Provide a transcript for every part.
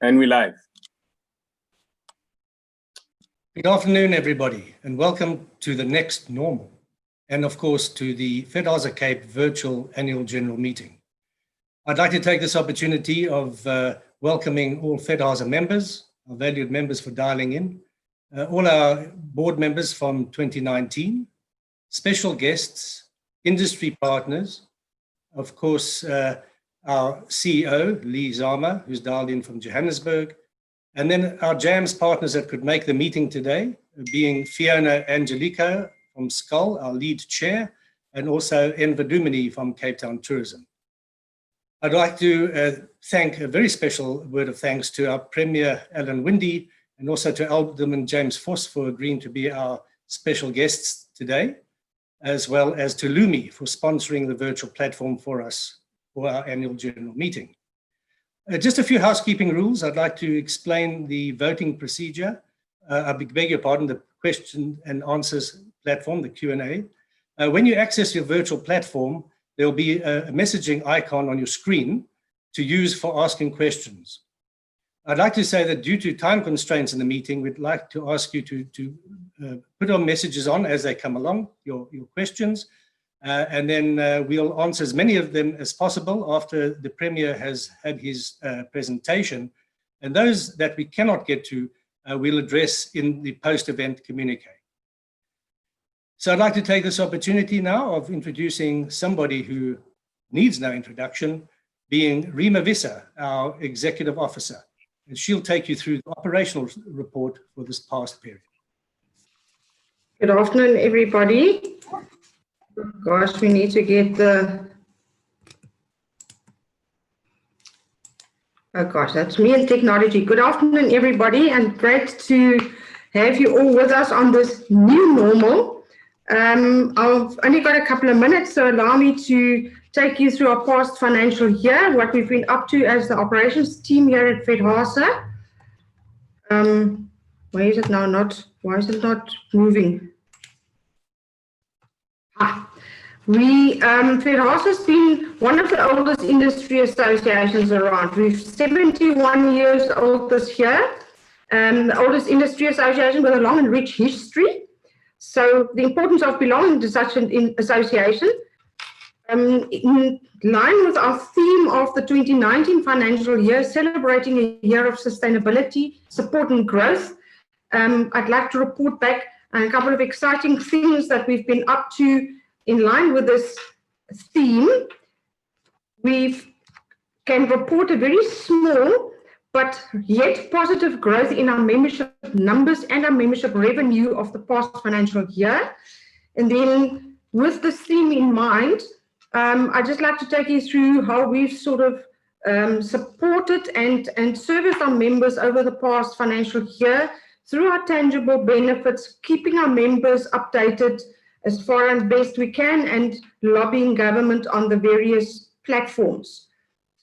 And we live. Good afternoon, everybody, and welcome to the next normal, and of course to the Fedhasa Cape virtual annual general meeting. I'd like to take this opportunity of welcoming all Fedhasa members, our valued members for dialing in, all our board members from 2019, special guests, industry partners, of course, our CEO, Lee Zama, who's dialed in from Johannesburg, and then our JAMS partners that could make the meeting today, being Fiona Angelico from Skull, our lead chair, and also Enver Dumini from Cape Town Tourism. I'd like to thank a very special word of thanks to our Premier, Alan Windy, and also to Alderman James Voss for agreeing to be our special guests today, as well as to Lumi for sponsoring the virtual platform for us for our annual general meeting. Just a few housekeeping rules. I'd like to explain the voting procedure. I beg your pardon, the question and answers platform, the Q&A. When you access your virtual platform, there'll be a messaging icon on your screen to use for asking questions. I'd like to say that due to time constraints in the meeting, we'd like to ask you to put our messages on as they come along, your questions, and then we'll answer as many of them as possible after the Premier has had his presentation. And those that we cannot get to, we'll address in the post-event communique. So I'd like to take this opportunity now of introducing somebody who needs no introduction, being Rima Visser, our Executive Officer. And she'll take you through the operational report for this past period. Good afternoon, everybody. Gosh, we need to get the... Oh gosh, that's me and technology. Good afternoon, everybody, and great to have you all with us on this new normal. I've only got a couple of minutes, so allow me to take you through our past financial year, what we've been up to as the operations team here at Fedhasa. Why is it not moving? Fedhasa has been one of the oldest industry associations around. We're 71 years old this year, the oldest industry association with a long and rich history. So the importance of belonging to such an association, in line with our theme of the 2019 financial year, celebrating a year of sustainability, support and growth, I'd like to report back on a couple of exciting things that we've been up to in line with this theme. We can report a very small but yet positive growth in our membership numbers and our membership revenue of the past financial year. And then with this theme in mind, I'd just like to take you through how we've sort of supported and serviced our members over the past financial year through our tangible benefits, keeping our members updated as far as best we can, and lobbying government on the various platforms.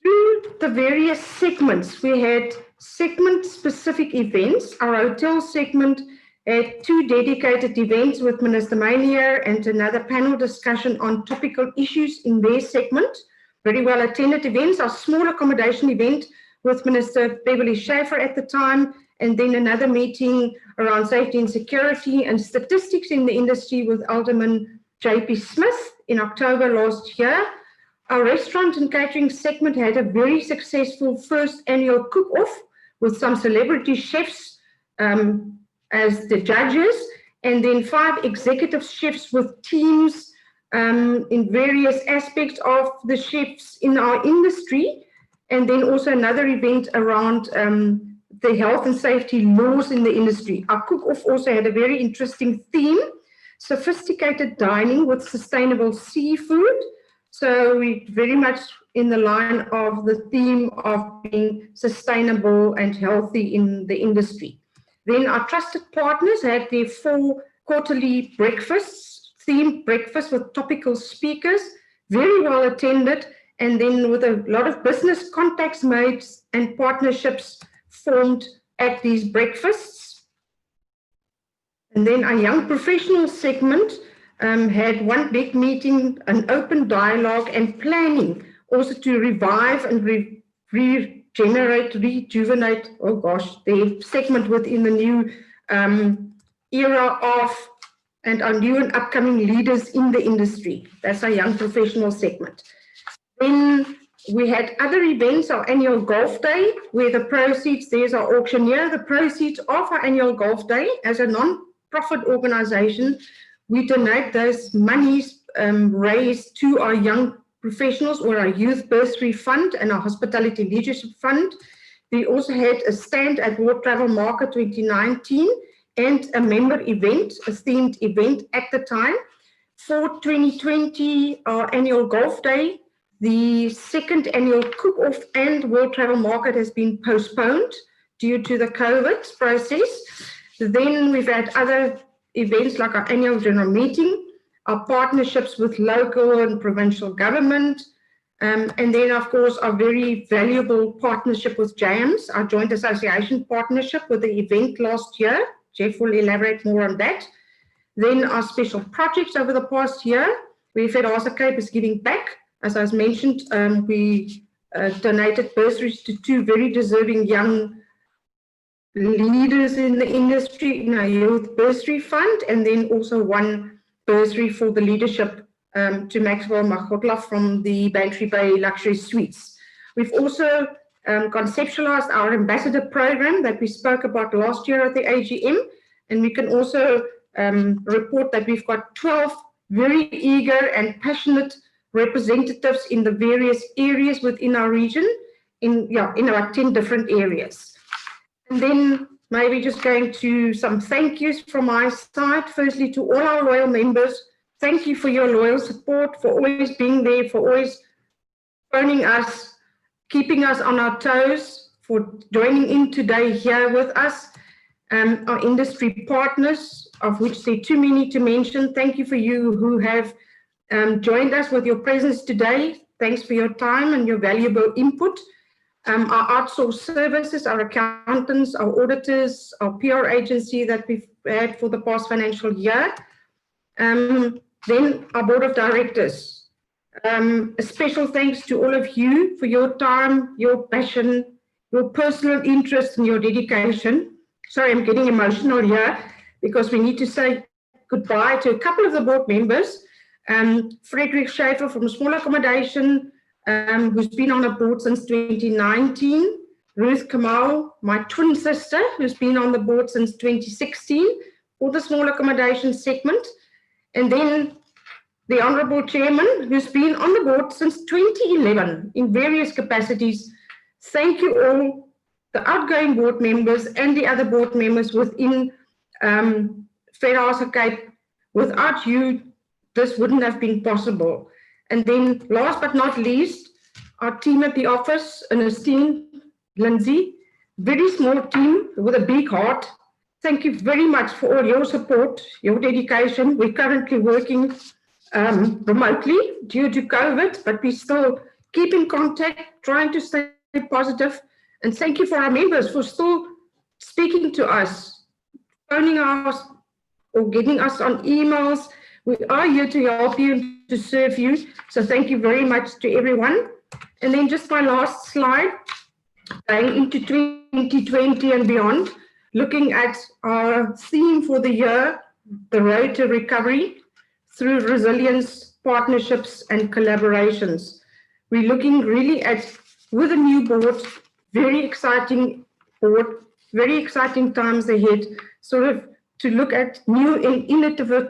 Through the various segments, we had segment-specific events. Our hotel segment had 2 dedicated events with Minister Mania and another panel discussion on topical issues in their segment. Very well attended events. Our small accommodation event with Minister Beverly Schaefer at the time, and then another meeting around safety and security and statistics in the industry with Alderman J.P. Smith in October last year. Our restaurant and catering segment had a very successful first annual cook-off with some celebrity chefs as the judges, and then 5 executive chefs with teams in various aspects of the chefs in our industry, and then also another event around the health and safety laws in the industry. Our cook-off also had a very interesting theme, sophisticated dining with sustainable seafood. So we're very much in the line of the theme of being sustainable and healthy in the industry. Then our trusted partners had their 4 quarterly breakfasts, themed breakfasts with topical speakers, very well attended, and then with a lot of business contacts made and partnerships formed at these breakfasts. And then our young professional segment had one big meeting, an open dialogue and planning, also to revive and regenerate, rejuvenate, oh gosh, their segment within the new era of and our new and upcoming leaders in the industry. That's our young professional segment. Then we had other events, our annual golf day, where the proceeds, there's our auctioneer, the proceeds of our annual golf day as a non-profit organization, we donate those monies raised to our young professionals or our youth bursary fund and our hospitality leadership fund. We also had a stand at World Travel Market 2019 and a member event, a themed event at the time. For 2020, our annual golf day, the second annual cook-off and World Travel Market has been postponed due to the COVID process. Then we've had other events like our annual general meeting, our partnerships with local and provincial government, and then, of course, our very valuable partnership with JAMS, our joint association partnership with the event last year. Jeff will elaborate more on that. Then our special projects over the past year, where Fedhasa Cape is giving back. As I mentioned, we donated bursaries to 2 very deserving young leaders in the industry in our youth bursary fund, and then also 1 bursary for the leadership to Maxwell Magotla from the Bantry Bay Luxury Suites. We've also conceptualized our ambassador program that we spoke about last year at the AGM, and we can also report that we've got 12 very eager and passionate representatives in the various areas within our region, in our 10 different areas. And then maybe just going to some thank yous from my side. Firstly, to all our loyal members, thank you for your loyal support, for always being there, for always phoning us, keeping us on our toes, for joining in today here with us. Our industry partners, of which there are too many to mention, thank you for you who have joined us with your presence today. Thanks for your time and your valuable input. Our outsourced services, our accountants, our auditors, our PR agency that we've had for the past financial year. Then our board of directors. A special thanks to all of you for your time, your passion, your personal interest and your dedication. Sorry, I'm getting emotional here because we need to say goodbye to a couple of the board members. Frederick Schaefer from Small Accommodation, who's been on the board since 2019. Ruth Kamal, my twin sister, who's been on the board since 2016 for the Small Accommodation segment. And then the Honourable Chairman, who's been on the board since 2011 in various capacities. Thank you all, the outgoing board members and the other board members within Fedhasa Cape. Without you, this wouldn't have been possible. And then last but not least, our team at the office, an esteemed Lindsay, very small team with a big heart. Thank you very much for all your support, your dedication. We're currently working remotely due to COVID, but we still keep in contact, trying to stay positive. And thank you for our members for still speaking to us, phoning us or getting us on emails. We are here to help you and to serve you. So thank you very much to everyone. And then just my last slide, going into 2020 and beyond, looking at our theme for the year, the road to recovery through resilience, partnerships and collaborations. We're looking really at, with a new board, very exciting board, very exciting times ahead, sort of to look at new and innovative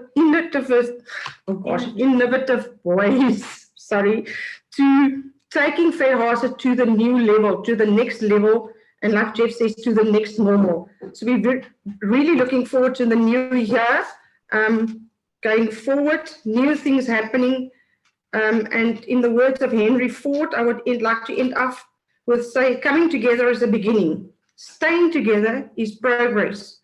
ways, to taking Fedhasa to the new level, to the next level, and like Jeff says, to the next normal. So we're really looking forward to the new year, going forward, new things happening. And in the words of Henry Ford, I would like to end off with say, coming together is a beginning. Staying together is progress.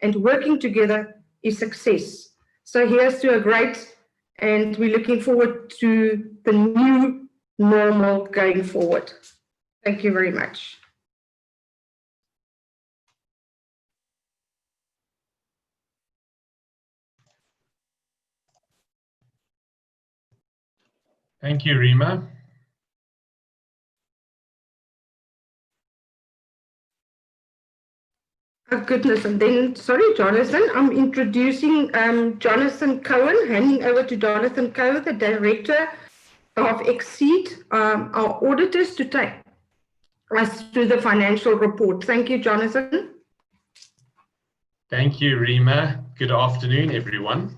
And working together is success. So here's to a great, and we're looking forward to the new normal going forward. Thank you very much. Thank you, Rima. Oh, goodness. And then, sorry, Jonathan, I'm introducing Jonathan Cohen, handing over to Jonathan Cohen, the Director of Exceed, our auditors, to take us through the financial report. Thank you, Jonathan. Thank you, Rima. Good afternoon, everyone.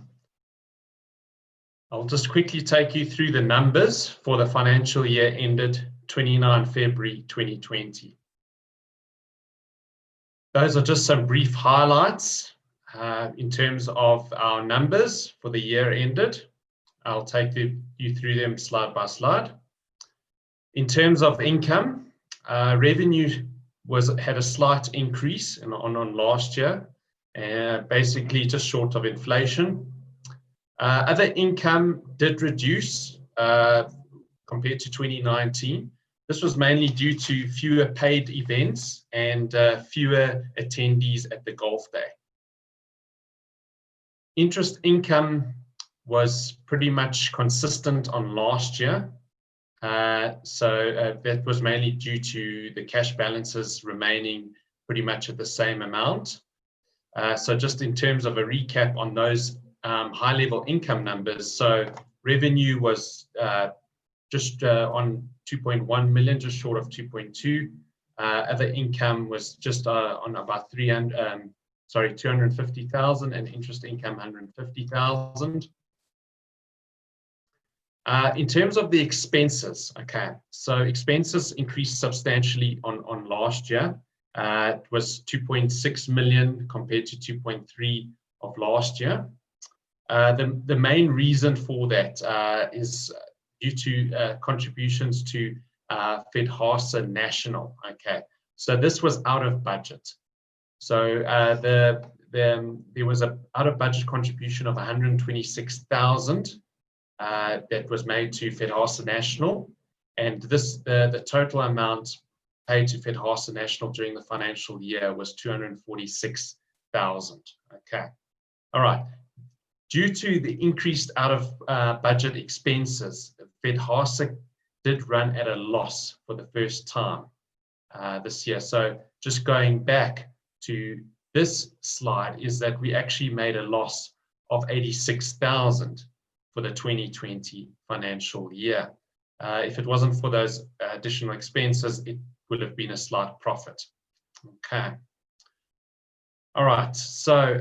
I'll just quickly take you through the numbers for the financial year ended 29 February 2020. Those are just some brief highlights in terms of our numbers for the year ended. I'll take you through them slide by slide. In terms of income, revenue had a slight increase on last year, basically just short of inflation. Other income did reduce compared to 2019. This was mainly due to fewer paid events and fewer attendees at the Golf Day. Interest income was pretty much consistent on last year. That was mainly due to the cash balances remaining pretty much at the same amount. So just in terms of a recap on those high-level income numbers, so revenue was just on 2.1 million, just short of 2.2. Other income was just on about 250,000, and interest income 150,000. In terms of the expenses, okay, so expenses increased substantially on last year. It was 2.6 million compared to 2.3 of last year. The main reason for that is due to contributions to Fedhasa National. Okay, so this was out of budget. So there was an out of budget contribution of 126,000 that was made to Fedhasa National, and the total amount paid to Fedhasa National during the financial year was 246,000. Okay, all right. Due to the increased out of budget expenses, Fedhasa did run at a loss for the first time this year. So just going back to this slide is that we actually made a loss of 86,000 for the 2020 financial year. If it wasn't for those additional expenses, it would have been a slight profit. Okay. All right. So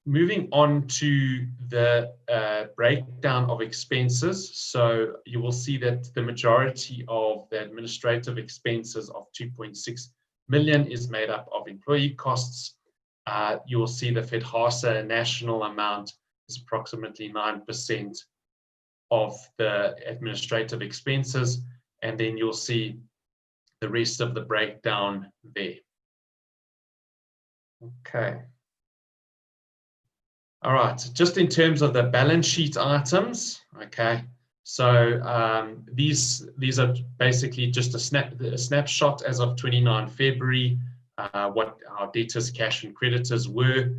moving on to the breakdown of expenses. So you will see that the majority of the administrative expenses of 2.6 million is made up of employee costs. You will see the Fedhasa National amount is approximately 9% of the administrative expenses, and then you'll see the rest of the breakdown there. Okay. All right, just in terms of the balance sheet items, okay, so these are basically just a snapshot as of 29 February, what our debtors, cash and creditors were.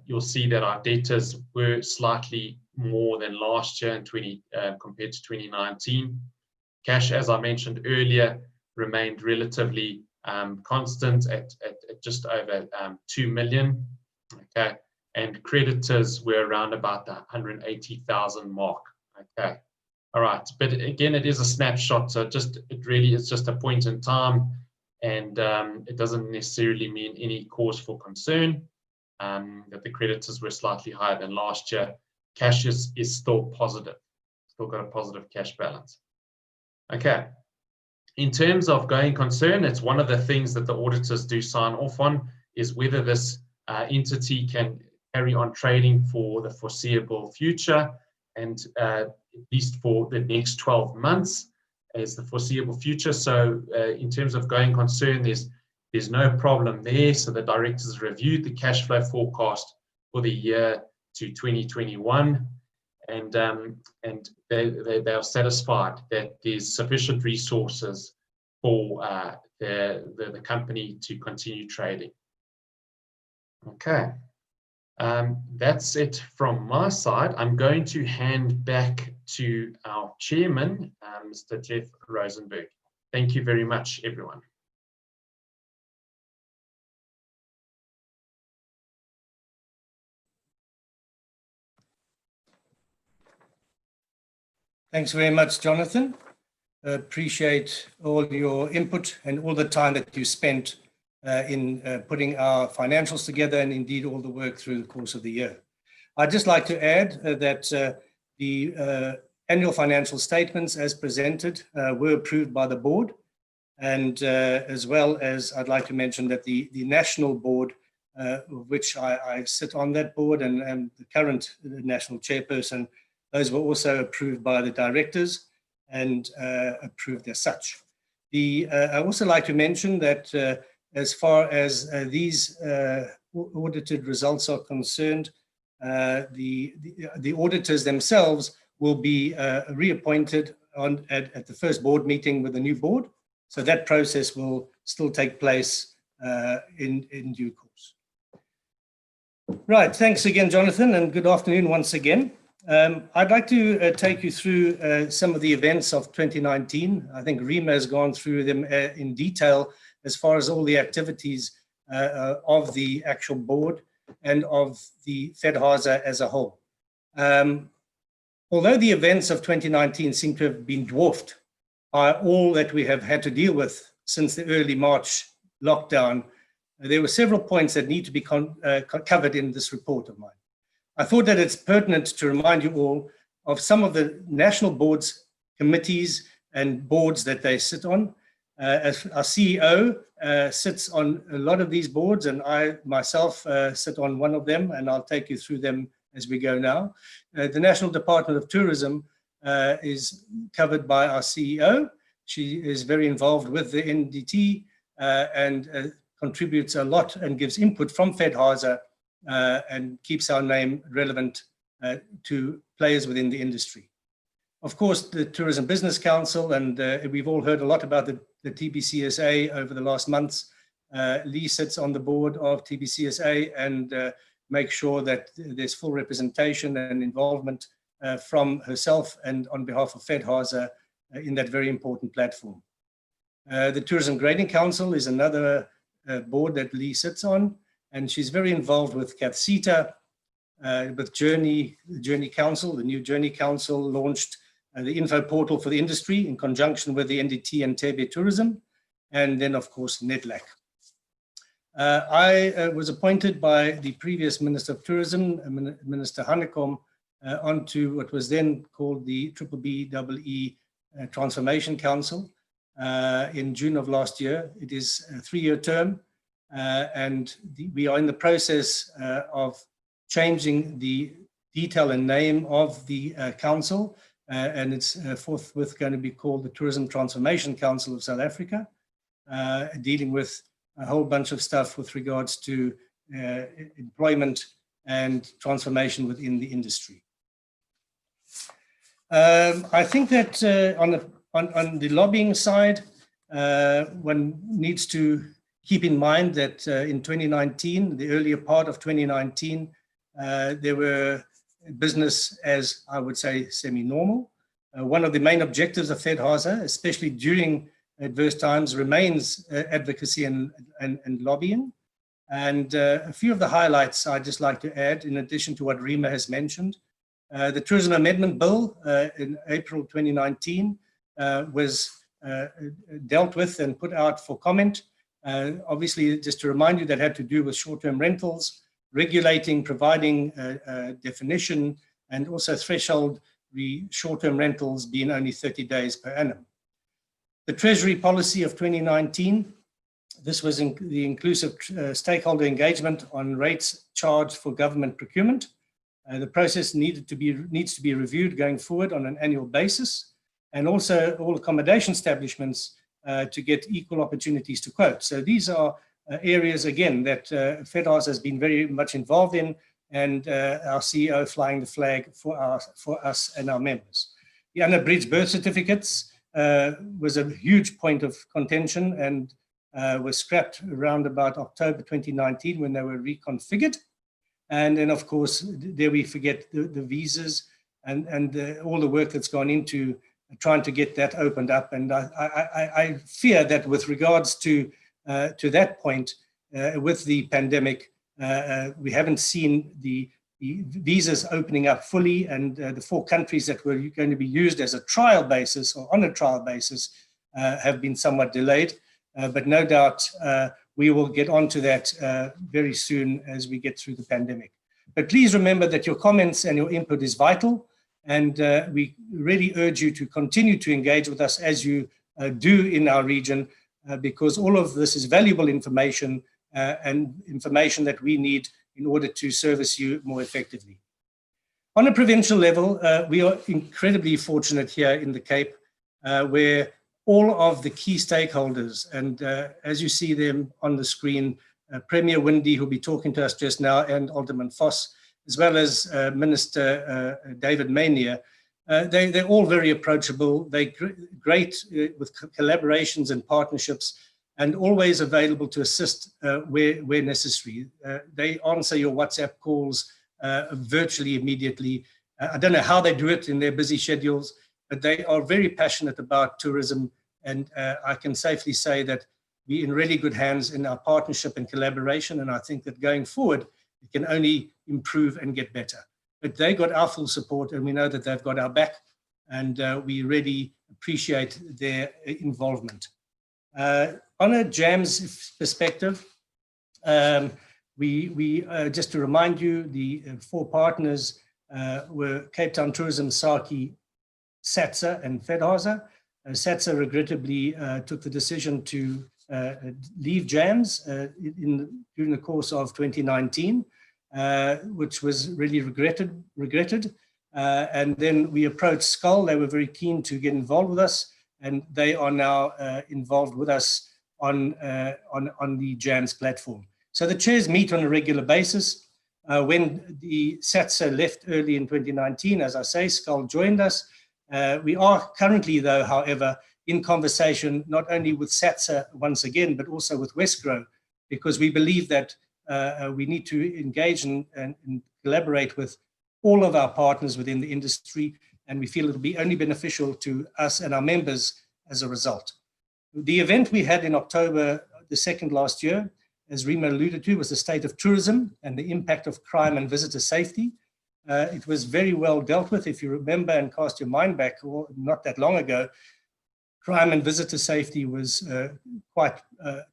You'll see that our debtors were slightly more than last year compared to 2019. Cash, as I mentioned earlier, remained relatively constant at just over 2 million. Okay, and creditors were around about the 180,000 mark. Okay, all right, but again, it is a snapshot, so it really is just a point in time, and it doesn't necessarily mean any cause for concern. That the creditors were slightly higher than last year. Cash is still positive, still got a positive cash balance. Okay, in terms of going concern, it's one of the things that the auditors do sign off on, is whether this entity can carry on trading for the foreseeable future, and at least for the next 12 months as the foreseeable future. So in terms of going concern, there's no problem there. So the directors reviewed the cash flow forecast for the year to 2021, and they are satisfied that there's sufficient resources for the company to continue trading. Okay, that's it from my side. I'm going to hand back to our chairman, Mr. Jeff Rosenberg. Thank you very much, everyone. Thanks very much, Jonathan. Appreciate all your input and all the time that you spent in putting our financials together, and indeed all the work through the course of the year. I'd just like to add that the annual financial statements as presented were approved by the board, and as well as I'd like to mention that the national board, which I sit on that board and am the current national chairperson, those were also approved by the directors and approved as such. I also like to mention that as far as these audited results are concerned, the auditors themselves will be reappointed at the first board meeting with the new board. So that process will still take place in due course. Right, thanks again, Jonathan, and good afternoon once again. I'd like to take you through some of the events of 2019. I think Rima has gone through them in detail as far as all the activities of the actual board and of the Fedhasa as a whole. Although the events of 2019 seem to have been dwarfed by all that we have had to deal with since the early March lockdown, there were several points that need to be covered in this report of mine. I thought that it's pertinent to remind you all of some of the national boards, committees, and boards that they sit on. As our CEO sits on a lot of these boards, and I myself sit on one of them, and I'll take you through them as we go now. The National Department of Tourism is covered by our CEO. She is very involved with the NDT and contributes a lot and gives input from Fedhasa and keeps our name relevant to players within the industry. Of course, the Tourism Business Council, and we've all heard a lot about the TBCSA over the last months. Lee sits on the board of TBCSA and makes sure that there's full representation and involvement from herself and on behalf of Fedhasa in that very important platform. The Tourism Grading Council is another board that Lee sits on, and she's very involved with CATHSETA, with Journey Council. The new Journey Council launched the info portal for the industry in conjunction with the NDT and Tebe Tourism, and then of course NEDLAC. I was appointed by the previous Minister of Tourism, Minister Hanekom, onto what was then called the BBBEE Transformation Council in June of last year. It is a 3-year term, and we are in the process of changing the detail and name of the council, and it's forthwith going to be called the Tourism Transformation Council of South Africa, dealing with a whole bunch of stuff with regards to employment and transformation within the industry. I think that on the lobbying side, one needs to keep in mind that in 2019, the earlier part of 2019, there were business as, I would say, semi-normal. One of the main objectives of Fedhasa, especially during adverse times, remains advocacy and lobbying. And a few of the highlights I'd just like to add, in addition to what Rima has mentioned. The Tourism Amendment Bill in April 2019 was dealt with and put out for comment. Obviously, just to remind you, that had to do with short-term rentals, regulating, providing definition, and also threshold the short-term rentals being only 30 days per annum. The Treasury policy of 2019, this was the inclusive stakeholder engagement on rates charged for government procurement. The process needs to be reviewed going forward on an annual basis, and also all accommodation establishments to get equal opportunities to quote. So these are areas, again, that Fedhasa has been very much involved in, and our CEO flying the flag for us and our members. The unabridged birth certificates was a huge point of contention and was scrapped around about October 2019 when they were reconfigured. And then, of course, there we forget the visas and all the work that's gone into trying to get that opened up. And I fear that with regards to that point, with the pandemic, we haven't seen the the visas opening up fully, and the 4 countries that were going to be used as a trial basis or on a trial basis have been somewhat delayed. But no doubt we will get onto that very soon as we get through the pandemic. But please remember that your comments and your input is vital, and we really urge you to continue to engage with us as you do in our region, because all of this is valuable information and information that we need in order to service you more effectively. On a provincial level, we are incredibly fortunate here in the Cape, where all of the key stakeholders, and as you see them on the screen, Premier Windy, who'll be talking to us just now, and Alderman Voss, as well as Minister David Mania, they're all very approachable. They're great with collaborations and partnerships, and always available to assist where necessary. They answer your WhatsApp calls virtually immediately. I don't know how they do it in their busy schedules, but they are very passionate about tourism, and I can safely say that we're in really good hands in our partnership and collaboration, and I think that going forward, it can only improve and get better. But they got our full support, and we know that they've got our back, and we really appreciate their involvement. On a JAMS perspective, just to remind you, the 4 partners were Cape Town Tourism, SACI, SATSA, and Fedhasa. SATSA regrettably took the decision to leave JAMS during the course of 2019, which was really regretted. And then we approached Skull. They were very keen to get involved with us, and they are now involved with us on the JAMS platform. So the chairs meet on a regular basis. When the SATSA left early in 2019, as I say, Skull joined us. We are currently, though, however, in conversation not only with SATSA once again, but also with Westgrow, because we believe that we need to engage and collaborate with all of our partners within the industry, and we feel it'll be only beneficial to us and our members as a result. The event we had in October the 2nd last year, as Rima alluded to, was the state of tourism and the impact of crime and visitor safety. It was very well dealt with. If you remember and cast your mind back, or not that long ago, crime and visitor safety was quite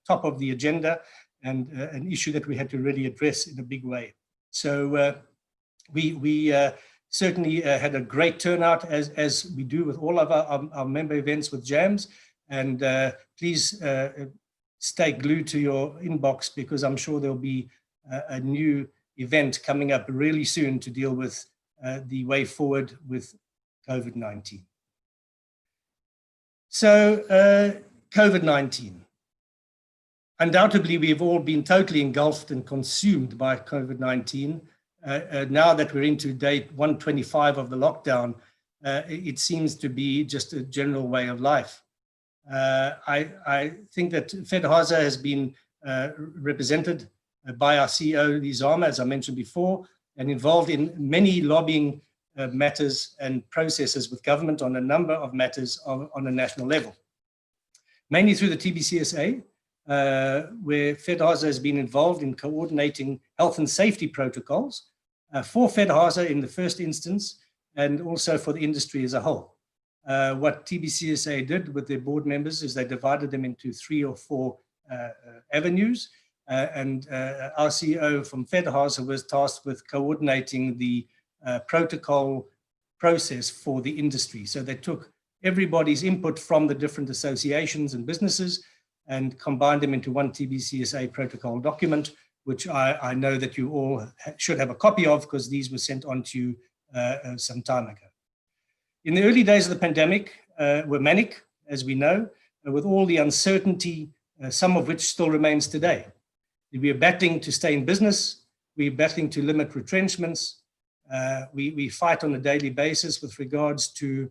top of the agenda, and an issue that we had to really address in a big way. So we certainly had a great turnout, as we do with all of our member events with JAMS, and please stay glued to your inbox, because I'm sure there'll be a new event coming up really soon to deal with the way forward with COVID-19. So COVID-19. Undoubtedly, we've all been totally engulfed and consumed by COVID-19. Now that we're into day 125 of the lockdown, it seems to be just a general way of life. I think that Fedhasa has been represented by our CEO, Lizama, as I mentioned before, and involved in many lobbying matters and processes with government on a number of matters on a national level. Mainly through the TBCSA, where Fedhasa has been involved in coordinating health and safety protocols for Fedhasa in the first instance, and also for the industry as a whole. What TBCSA did with their board members is they divided them into 3 or 4 avenues, and our CEO from Fedhasa was tasked with coordinating the protocol process for the industry. So they took everybody's input from the different associations and businesses and combined them into one TBCSA protocol document, which I know that you all should have a copy of, because these were sent on to you some time ago. In the early days of the pandemic were manic, as we know, with all the uncertainty, some of which still remains today. We are battling to stay in business. We're battling to limit retrenchments. We fight on a daily basis with regards to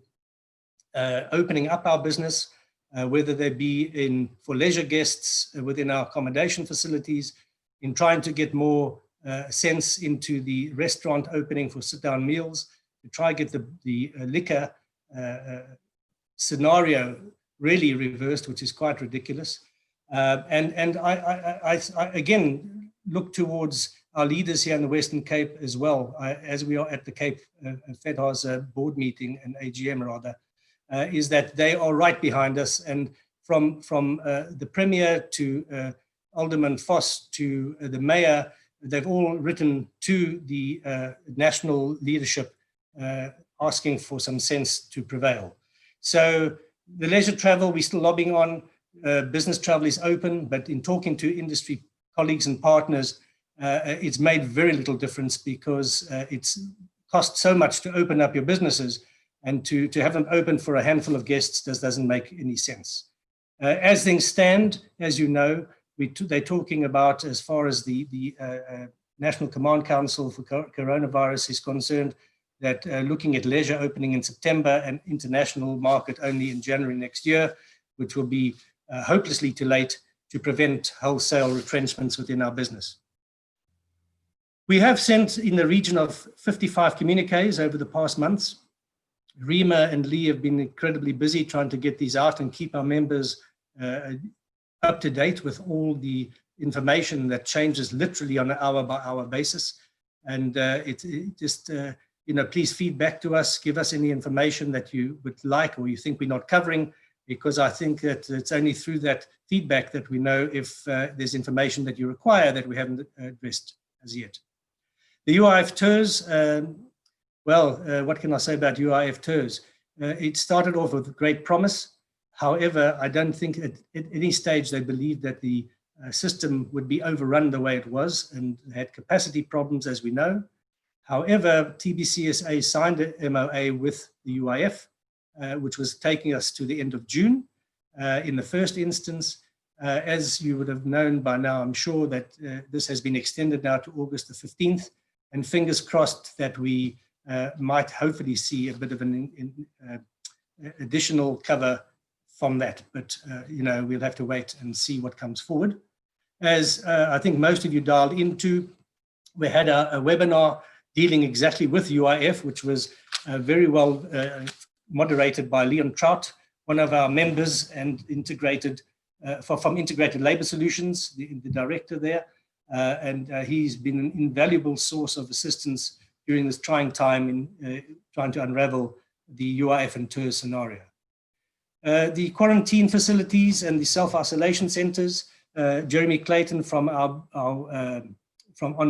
opening up our business, whether they be for leisure guests within our accommodation facilities, in trying to get more sense into the restaurant opening for sit-down meals, to try to get the liquor scenario really reversed, which is quite ridiculous. And I again look towards our leaders here in the Western Cape as well, as we are at the Cape Fedhasa board meeting and AGM rather, is that they are right behind us. And from the Premier to Alderman Voss to the Mayor, they've all written to the national leadership asking for some sense to prevail. So the leisure travel, we're still lobbying on. Business travel is open, but in talking to industry colleagues and partners, it's made very little difference because it's cost so much to open up your businesses, and to have them open for a handful of guests doesn't make any sense. As things stand, as you know, they're talking about, as far as the National Command Council for Coronavirus is concerned, that looking at leisure opening in September and international market only in January next year, which will be hopelessly too late to prevent wholesale retrenchments within our business. We have sent in the region of 55 communiques over the past months. Rima and Lee have been incredibly busy trying to get these out and keep our members up to date with all the information that changes literally on an hour-by-hour basis. And please feed back to us, give us any information that you would like or you think we're not covering, because I think that it's only through that feedback that we know if there's information that you require that we haven't addressed as yet. The UIF tours, what can I say about UIF tours? It started off with great promise. However, I don't think at any stage they believed that the system would be overrun the way it was, and had capacity problems, as we know. However, TBCSA signed an MOA with the UIF, which was taking us to the end of June. In the first instance, as you would have known by now, I'm sure that this has been extended now to August the 15th, and fingers crossed that we might hopefully see a bit of an additional cover from that. But, we'll have to wait and see what comes forward. As I think most of you dialed into, we had a webinar dealing exactly with UIF, which was very well moderated by Leon Trout, one of our members and from Integrated Labour Solutions, the director there. And he's been an invaluable source of assistance during this trying time in trying to unravel the UIF and tour scenario. The quarantine facilities and the self-isolation centres, Jeremy Clayton from on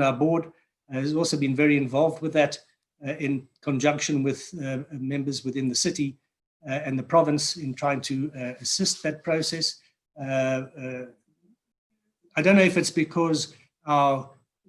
our board has also been very involved with that in conjunction with members within the city and the province in trying to assist that process. I don't know if it's because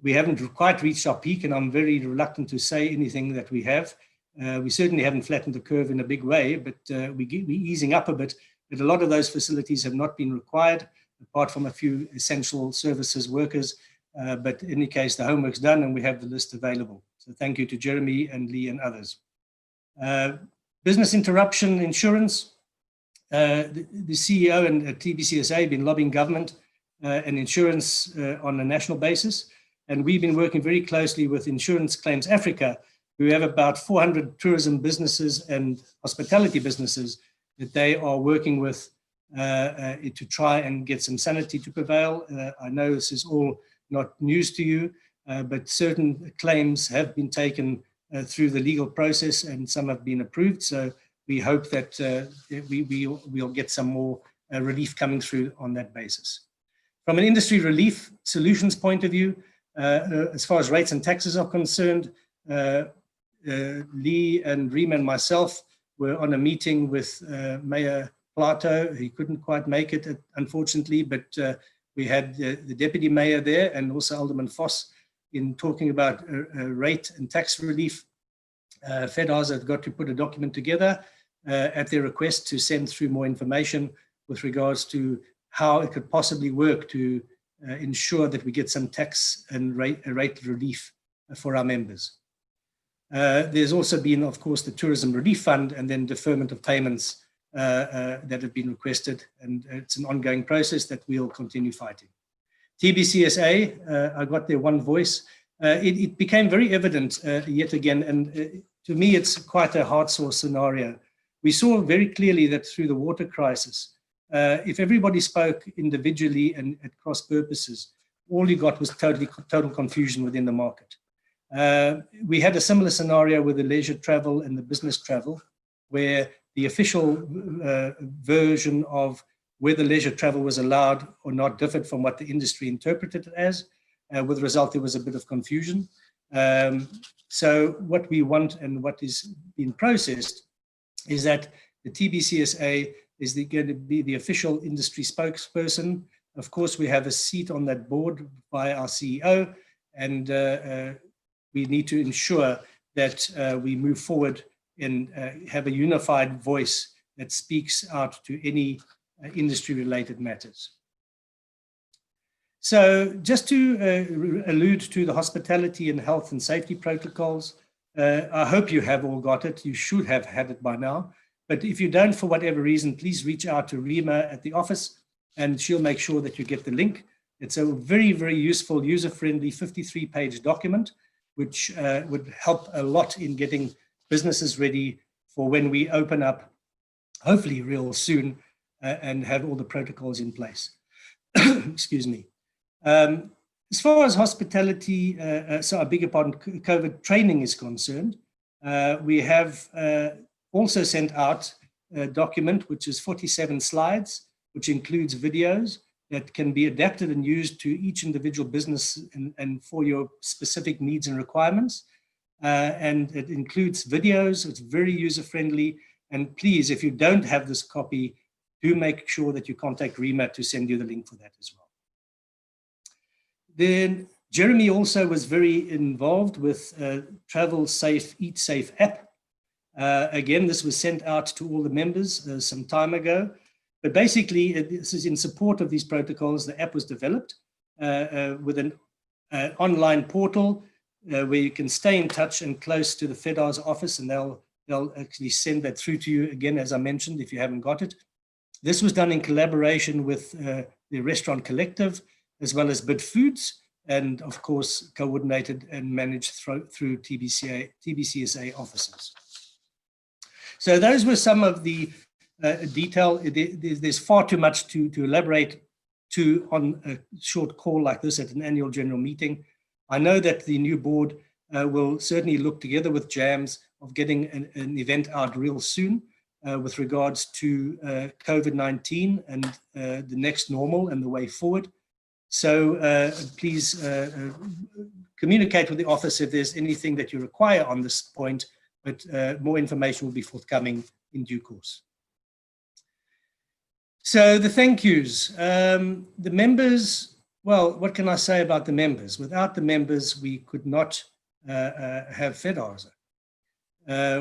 we haven't quite reached our peak, and I'm very reluctant to say anything that we have. We certainly haven't flattened the curve in a big way, but we're easing up a bit. But a lot of those facilities have not been required, apart from a few essential services workers. But in any case, the homework's done and we have the list available. So thank you to Jeremy and Lee and others. Business interruption insurance. The CEO and TBCSA have been lobbying government and insurance on a national basis. And we've been working very closely with Insurance Claims Africa, who have about 400 tourism businesses and hospitality businesses that they are working with to try and get some sanity to prevail. I know this is all not news to you, but certain claims have been taken through the legal process and some have been approved. So we hope that we'll get some more relief coming through on that basis. From an industry relief solutions point of view, as far as rates and taxes are concerned, Lee and Rima and myself were on a meeting with Mayor Plato. He couldn't quite make it, unfortunately, but we had the deputy mayor there and also Alderman Voss in talking about rate and tax relief. Fedhasa have got to put a document together at their request to send through more information with regards to how it could possibly work to ensure that we get some tax and rate relief for our members. There's also been, of course, the Tourism Relief Fund and then deferment of payments that have been requested, and it's an ongoing process that we'll continue fighting. TBCSA, I got their one voice. It became very evident yet again, and to me it's quite a heart sore scenario. We saw very clearly that through the water crisis, if everybody spoke individually and at cross purposes, all you got was total confusion within the market. We had a similar scenario with the leisure travel and the business travel, where the official version of whether leisure travel was allowed or not differed from what the industry interpreted it as. With the result, there was a bit of confusion. So what we want and what is being processed is that the TBCSA is going to be the official industry spokesperson. Of course, we have a seat on that board by our CEO, and we need to ensure that we move forward and have a unified voice that speaks out to any industry-related matters. So just to allude to the hospitality and health and safety protocols, I hope you have all got it. You should have had it by now. But if you don't, for whatever reason, please reach out to Rima at the office, and she'll make sure that you get the link. It's a very, very useful, user-friendly 53-page document, which would help a lot in getting businesses ready for when we open up, hopefully real soon, and have all the protocols in place. Excuse me. As far as hospitality, so I beg your pardon, COVID training is concerned, we have also sent out a document which is 47 slides, which includes videos that can be adapted and used to each individual business and for your specific needs and requirements. And it includes videos. It's very user-friendly. And please, if you don't have this copy, do make sure that you contact Rima to send you the link for that as well. Then Jeremy also was very involved with Travel Safe, Eat Safe app. Again, this was sent out to all the members some time ago. But basically, this is in support of these protocols. The app was developed with an online portal where you can stay in touch and close to the Fedhasa office, and they'll actually send that through to you again, as I mentioned, if you haven't got it. This was done in collaboration with the Restaurant Collective, as well as Bid Foods, and of course, coordinated and managed through TBCSA offices. So those were some of the detail. There's far too much to elaborate on a short call like this at an annual general meeting. I know that the new board will certainly look together with JAMS of getting an event out real soon with regards to COVID-19 and the next normal and the way forward. So please communicate with the office if there's anything that you require on this point, but more information will be forthcoming in due course. So the thank yous, the members, well, what can I say about the members? Without the members, we could not have Fedhasa.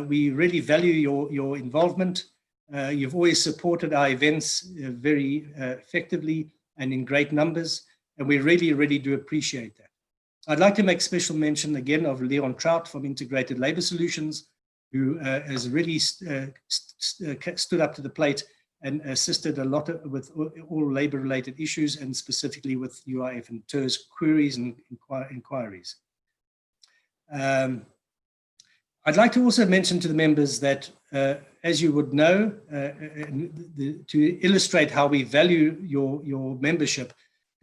We really value your involvement. You've always supported our events very effectively and in great numbers, and we really, really do appreciate that. I'd like to make special mention again of Leon Trout from Integrated Labour Solutions, who has really stood up to the plate and assisted a lot with all labour-related issues, and specifically with UIF and TERS queries and inquiries. I'd like to also mention to the members that, as you would know, to illustrate how we value your membership,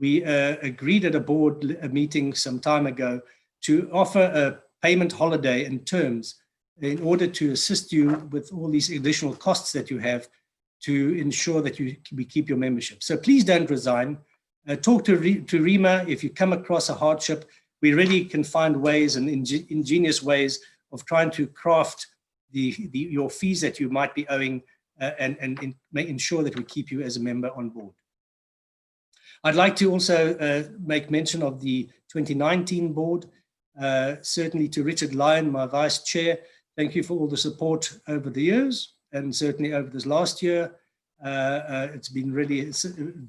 we agreed at a board meeting some time ago to offer a payment holiday in terms in order to assist you with all these additional costs that you have to ensure that we keep your membership. So please don't resign. Talk to Rima if you come across a hardship. We really can find ways and ingenious ways of trying to craft your fees that you might be owing and ensure that we keep you as a member on board. I'd like to also make mention of the 2019 board, certainly to Richard Lyon, my vice chair. Thank you for all the support over the years, and certainly over this last year. It's been really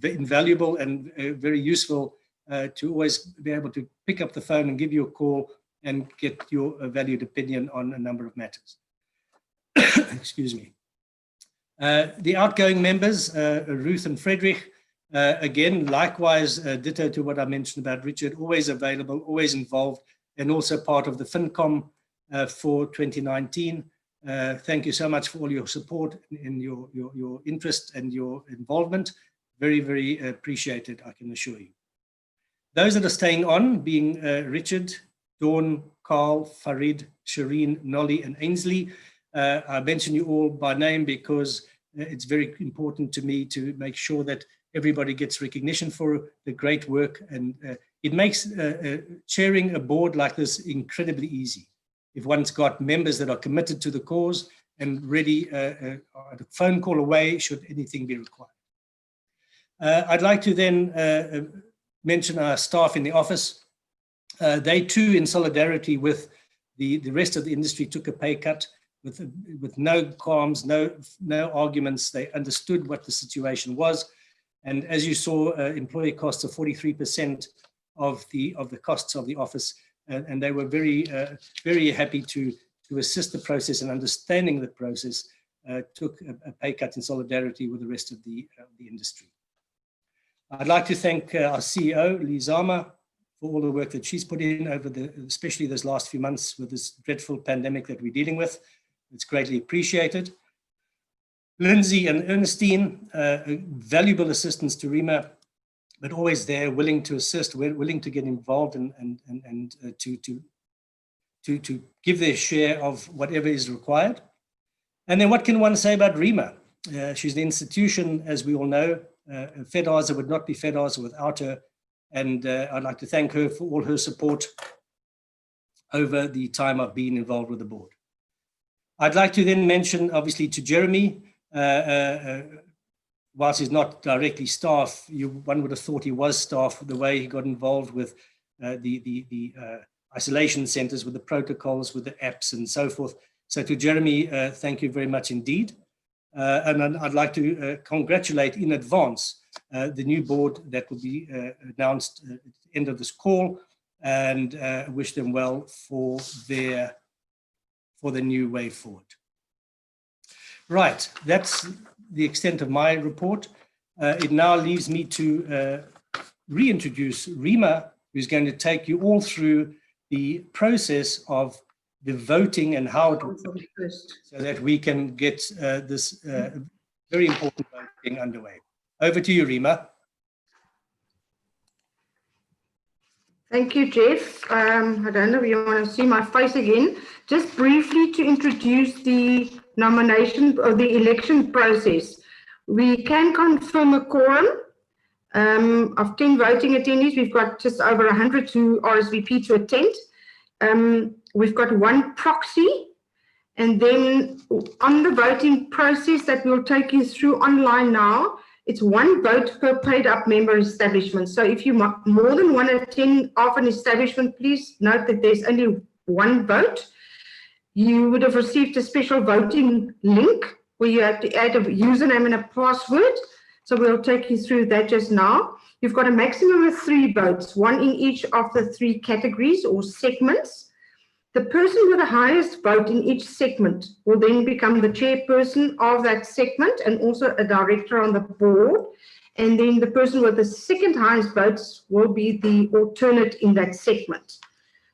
invaluable and very useful to always be able to pick up the phone and give you a call and get your valued opinion on a number of matters. Excuse me. The outgoing members, Ruth and Frederick, again, likewise, ditto to what I mentioned about Richard, always available, always involved, and also part of the FinCom for 2019. Thank you so much for all your support and your interest and your involvement. Very, very appreciated, I can assure you. Those that are staying on, being Richard, Dawn, Carl, Farid, Shireen, Nolly, and Ainsley. I mention you all by name because it's very important to me to make sure that everybody gets recognition for the great work, and it makes chairing a board like this incredibly easy. If one's got members that are committed to the cause and ready a phone call away should anything be required. I'd like to then mention our staff in the office. They too, in solidarity with the rest of the industry, took a pay cut with no qualms, no arguments. They understood what the situation was. And as you saw, employee costs are 43% of the costs of the office, and they were very happy to assist the process and understanding the process. Took a pay cut in solidarity with the rest of the industry. I'd like to thank our CEO, Lee Zama, for all the work that she's put in over especially those last few months with this dreadful pandemic that we're dealing with. It's greatly appreciated. Lindsay and Ernestine, valuable assistance to Rima, but always there, willing to assist, willing to get involved and to give their share of whatever is required. And then what can one say about Rima? She's the institution, as we all know. Fedhasa would not be Fedhasa without her. And I'd like to thank her for all her support over the time I've been involved with the board. I'd like to then mention, obviously, to Jeremy, whilst he's not directly staff, one would have thought he was staff, the way he got involved with the isolation centers, with the protocols, with the apps and so forth. So to Jeremy, thank you very much indeed. And I'd like to congratulate in advance the new board that will be announced at the end of this call, and wish them well for the new way forward. Right, that's the extent of my report. It now leaves me to reintroduce Rima, who's going to take you all through the process of the voting and how it works, so that we can get this very important voting underway. Over to you, Rima. Thank you, Jeff. I don't know if you want to see my face again. Just briefly to introduce the nomination or the election process. We can confirm a quorum of 10 voting attendees. We've got just over 100 to RSVP to attend. We've got one proxy, and then on the voting process that we'll take you through online now, it's one vote per paid up member establishment. So if you more than want to attend of an establishment, please note that there's only one vote. You would have received a special voting link where you have to add a username and a password. So we'll take you through that just now. You've got a maximum of 3 votes, one in each of the 3 categories or segments. The person with the highest vote in each segment will then become the chairperson of that segment and also a director on the board. And then the person with the second highest votes will be the alternate in that segment.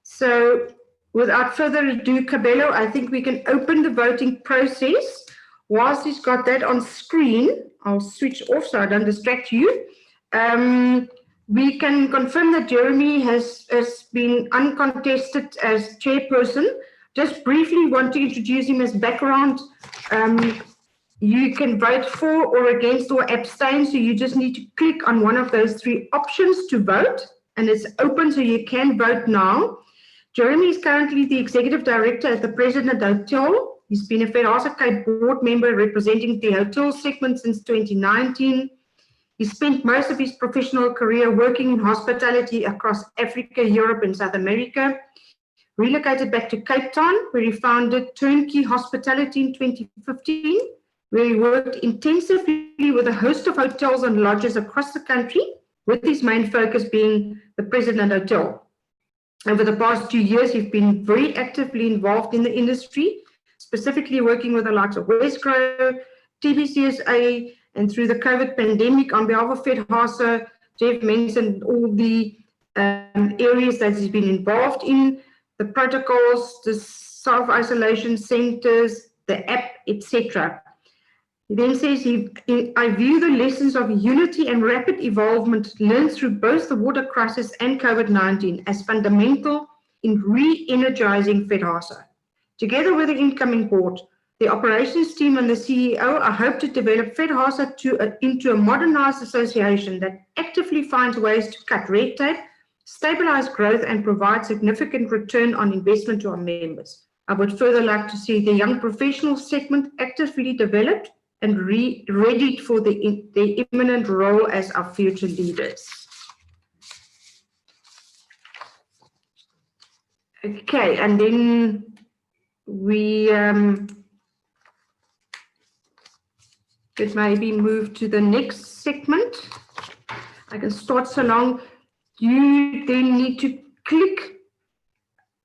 So without further ado, Cabello, I think we can open the voting process. Whilst he's got that on screen, I'll switch off so I don't distract you. We can confirm that Jeremy has been uncontested as chairperson. Just briefly want to introduce him as background. You can vote for or against or abstain, so you just need to click on one of those 3 options to vote, and it's open so you can vote now. Jeremy is currently the executive director at the President Hotel. He's been a Fedhasa Cape board member representing the hotel segment since 2019. He spent most of his professional career working in hospitality across Africa, Europe, and South America. Relocated back to Cape Town, where he founded Turnkey Hospitality in 2015, where he worked intensively with a host of hotels and lodges across the country, with his main focus being the President Hotel. Over the past 2 years, he's been very actively involved in the industry, specifically working with the likes of Westgrow, TBCSA, and through the COVID pandemic on behalf of Fedhasa. Jeff mentioned all the areas that he's been involved in, the protocols, the self-isolation centers, the app, etc. He then says, I view the lessons of unity and rapid evolvement learned through both the water crisis and COVID-19 as fundamental in re-energizing Fedhasa. Together with the incoming board, the operations team and the CEO, I hope to develop Fedhasa into a modernized association that actively finds ways to cut red tape, stabilize growth, and provide significant return on investment to our members. I would further like to see the young professional segment actively developed and readied for the imminent role as our future leaders. Okay, and then we could maybe move to the next segment. I can start so long. You then need to click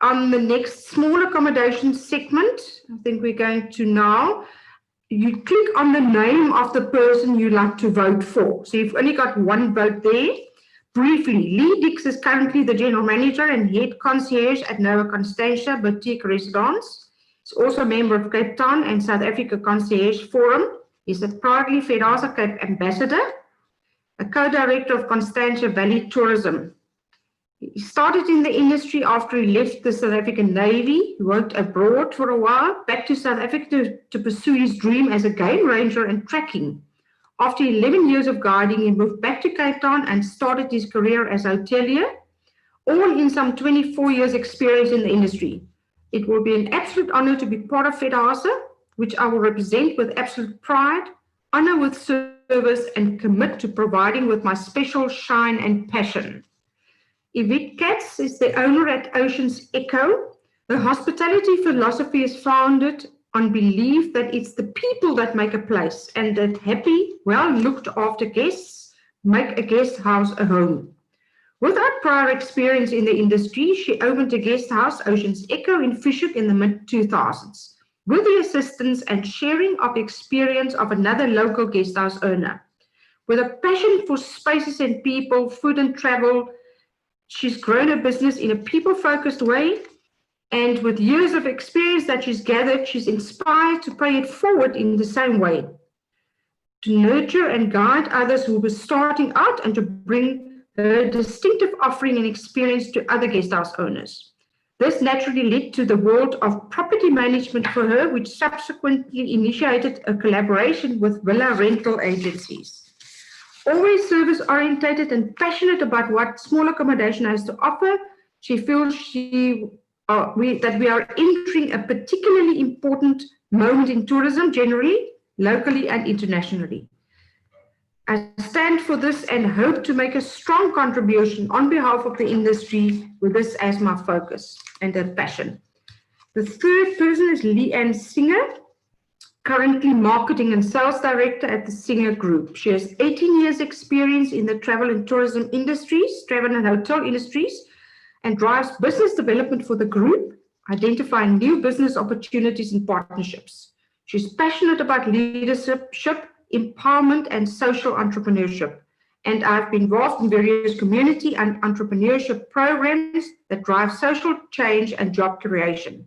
on the next small accommodation segment. I think we're going to now. You click on the name of the person you like to vote for. So you've only got one vote there. Briefly, Lee Dix is currently the general manager and head concierge at Nova Constantia Boutique Residence. He's also a member of Cape Town and South Africa Concierge Forum. He's a proudly Fedhasa Cape ambassador, a co-director of Constantia Valley Tourism. He started in the industry after he left the South African Navy. He worked abroad for a while, back to South Africa to pursue his dream as a game ranger and tracking. After 11 years of guiding, he moved back to Cape Town and started his career as hotelier, all in some 24 years experience in the industry. It will be an absolute honor to be part of Fedhasa, which I will represent with absolute pride, honor with service, and commit to providing with my special shine and passion. Yvette Katz is the owner at Ocean's Echo. Her hospitality philosophy is founded on belief that it's the people that make a place and that happy, well-looked after guests make a guest house a home. Without prior experience in the industry, she opened a guest house, Ocean's Echo, in Fish Hoek in the mid-2000s, with the assistance and sharing of experience of another local guest house owner. With a passion for spaces and people, food and travel, she's grown her business in a people-focused way, and with years of experience that she's gathered, she's inspired to pay it forward in the same way, to nurture and guide others who were starting out and to bring her distinctive offering and experience to other guest house owners. This naturally led to the world of property management for her, which subsequently initiated a collaboration with villa rental agencies. Always service-orientated and passionate about what small accommodation has to offer, she feels that we are entering a particularly important moment in tourism generally, locally and internationally. I stand for this and hope to make a strong contribution on behalf of the industry with this as my focus and a passion. The third person is Leanne Singer, currently Marketing and Sales Director at the Singer Group. She has 18 years experience in the travel and tourism industries, travel and hotel industries, and drives business development for the group, identifying new business opportunities and partnerships. She's passionate about leadership, empowerment, and social entrepreneurship. And I've been involved in various community and entrepreneurship programs that drive social change and job creation.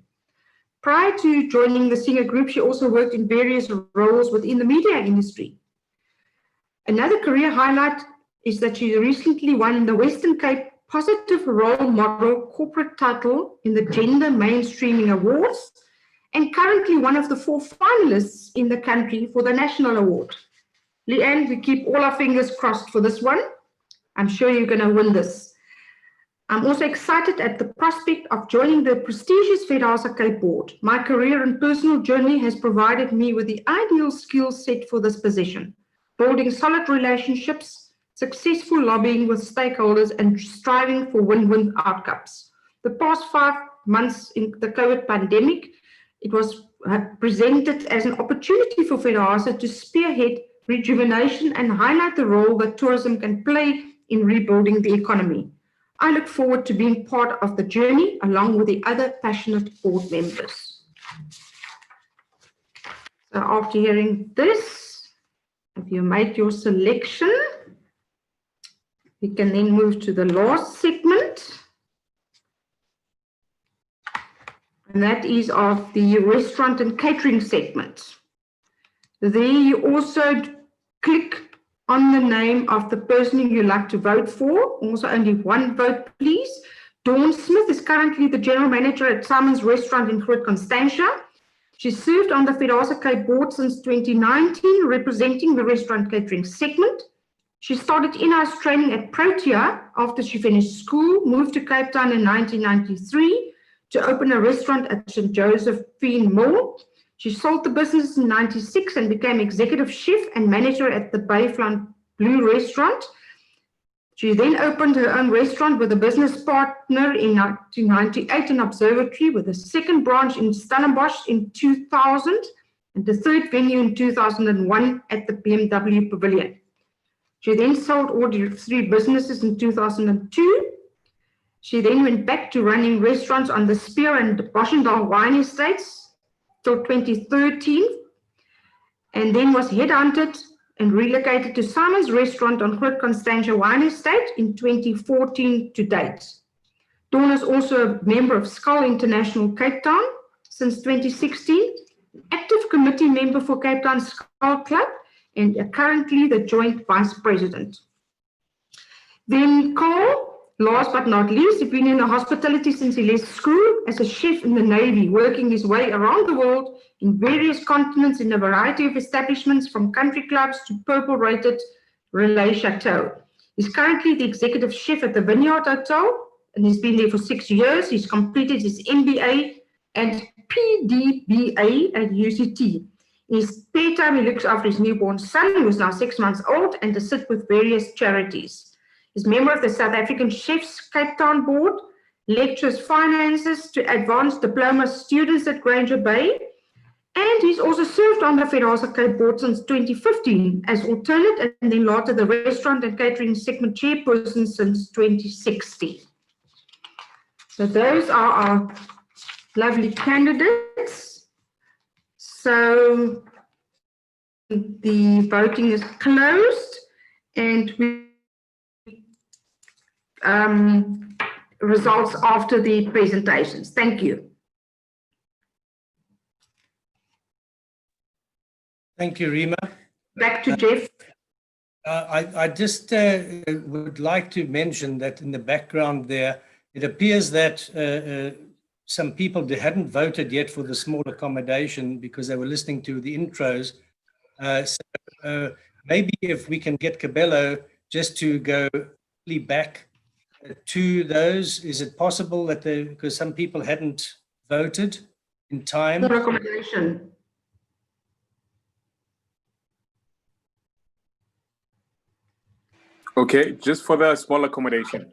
Prior to joining the Singer Group, she also worked in various roles within the media industry. Another career highlight is that she recently won the Western Cape Positive Role Model corporate title in the Gender Mainstreaming Awards, and currently one of the 4 finalists in the country for the National Award. Leanne, we keep all our fingers crossed for this one. I'm sure you're going to win this. I'm also excited at the prospect of joining the prestigious Fedhasa Cape board. My career and personal journey has provided me with the ideal skill set for this position, building solid relationships, successful lobbying with stakeholders, and striving for win-win outcomes. The past 5 months in the COVID pandemic, it was presented as an opportunity for Fedhasa to spearhead rejuvenation and highlight the role that tourism can play in rebuilding the economy. I look forward to being part of the journey along with the other passionate board members. So after hearing this, have you made your selection? We can then move to the last segment. And that is of the restaurant and catering segment. There you also click on the name of the person you like to vote for. Also only one vote, please. Dawn Smith is currently the general manager at Simon's Restaurant in Groot Constantia. She served on the Fedhasa Cape board since 2019, representing the restaurant catering segment. She started in-house training at Protea after she finished school, moved to Cape Town in 1993 to open a restaurant at St. Josephine Mall. She sold the business in 96 and became executive chef and manager at the Bayfront Blue restaurant. She then opened her own restaurant with a business partner in 1998, an observatory with a second branch in Stellenbosch in 2000 and the third venue in 2001 at the BMW Pavilion. She then sold all three businesses in 2002. She then went back to running restaurants on the Spear and Boschendal wine estates till 2013, and then was headhunted and relocated to Simon's Restaurant on Groot Constantia Wine Estate in 2014 to date. Dawn is also a member of Skull International Cape Town since 2016, active committee member for Cape Town Skull Club, and currently the joint vice president. Then Carl, last but not least, he's been in the hospitality since he left school as a chef in the Navy, working his way around the world in various continents in a variety of establishments from country clubs to purple-rated Relais Chateau. He's currently the executive chef at the Vineyard Hotel, and he's been there for 6 years. He's completed his MBA and PDBA at UCT. In his spare time, he looks after his newborn son, who is now 6 months old, and assists with various charities. He's a member of the South African Chefs Cape Town Board, lectures finances to advanced diploma students at Granger Bay, and he's also served on the Fedhasa Cape Board since 2015 as alternate and then later the restaurant and catering segment chairperson since 2016. So those are our lovely candidates. So the voting is closed, and we results after the presentations. Thank you. Thank you, Rima. Back to Jeff. I just would like to mention that in the background there, it appears that some people hadn't voted yet for the small accommodation because they were listening to the intros. So maybe if we can get Cabello just to go back to those, is it possible that because some people hadn't voted in time? Small accommodation. Okay, just for the small accommodation.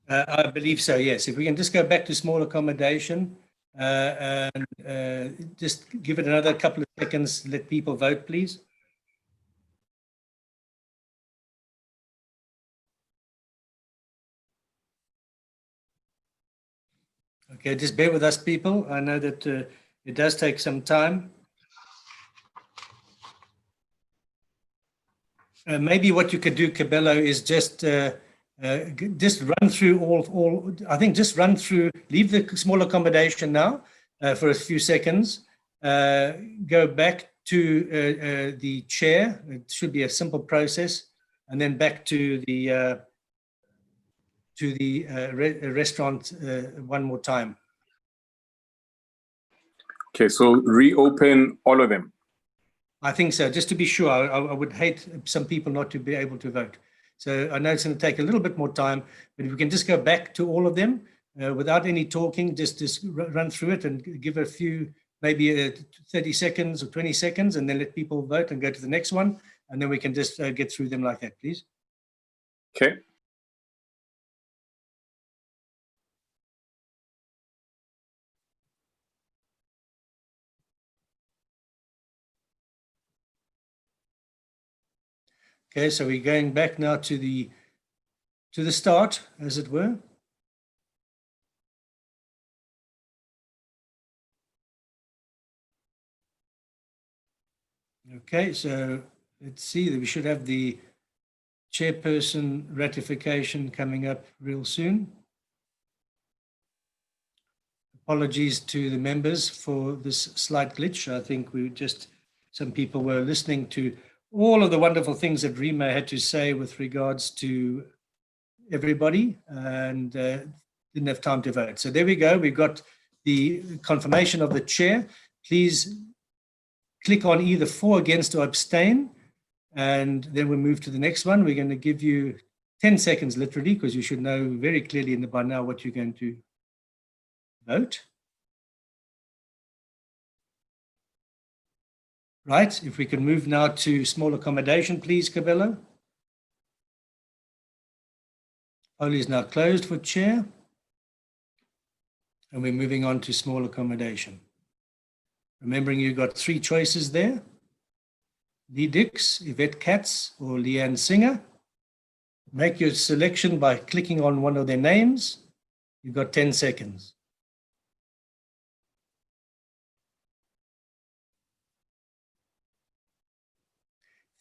I believe so, yes. If we can just go back to small accommodation and just give it another couple of seconds, let people vote, please. Okay, just bear with us, people. I know that it does take some time. Maybe what you could do, Cabello, is just run through all. I think just run through. Leave the small accommodation now for a few seconds. Go back to the chair. It should be a simple process, and then back to the restaurant one more time. Okay, so reopen all of them. I think so, just to be sure. I would hate some people not to be able to vote. So I know it's going to take a little bit more time, but if we can just go back to all of them without any talking, just run through it and give a few, maybe 30 seconds or 20 seconds, and then let people vote and go to the next one. And then we can just get through them like that, please. Okay. Okay, so we're going back now to the start, as it were. Okay, so let's see that we should have the chairperson ratification coming up real soon. Apologies to the members for this slight glitch. I think we just some people were listening to all of the wonderful things that Rima had to say with regards to everybody, and didn't have time to vote. So there we go. We've got the confirmation of the chair. Please click on either for, against, or abstain, and then we'll move to the next one. We're going to give you 10 seconds literally, because you should know very clearly by now what you're going to vote. Right, if we can move now to small accommodation, please, Cabello. Poll is now closed for chair. And we're moving on to small accommodation. Remembering you've got 3 choices there: Lee Dix, Yvette Katz, or Leanne Singer. Make your selection by clicking on one of their names. You've got 10 seconds.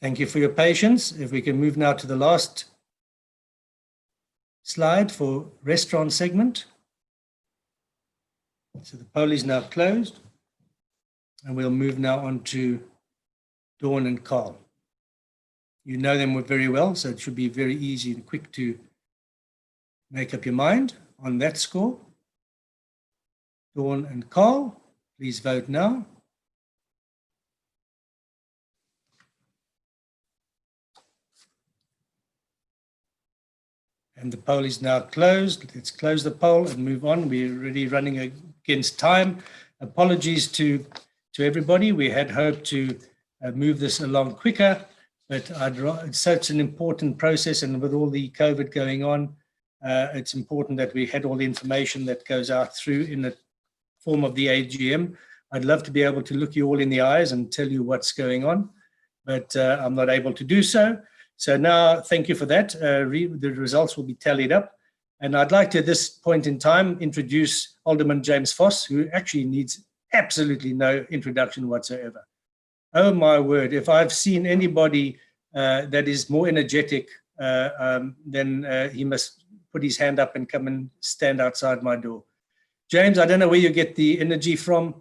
Thank you for your patience. If we can move now to the last slide for restaurant segment. So the poll is now closed, and we'll move now on to Dawn and Carl. You know them very well, so it should be very easy and quick to make up your mind on that score. Dawn and Carl, please vote now. And the poll is now closed. Let's close the poll and move on. We're already running against time. Apologies to everybody. We had hoped to move this along quicker, but it's such an important process, and with all the COVID going on, it's important that we had all the information that goes out through in the form of the AGM. I'd love to be able to look you all in the eyes and tell you what's going on, but I'm not able to do so. So now, thank you for that. The results will be tallied up. And I'd like to, at this point in time, introduce Alderman James Voss, who actually needs absolutely no introduction whatsoever. Oh my word, if I've seen anybody that is more energetic, then he must put his hand up and come and stand outside my door. James, I don't know where you get the energy from.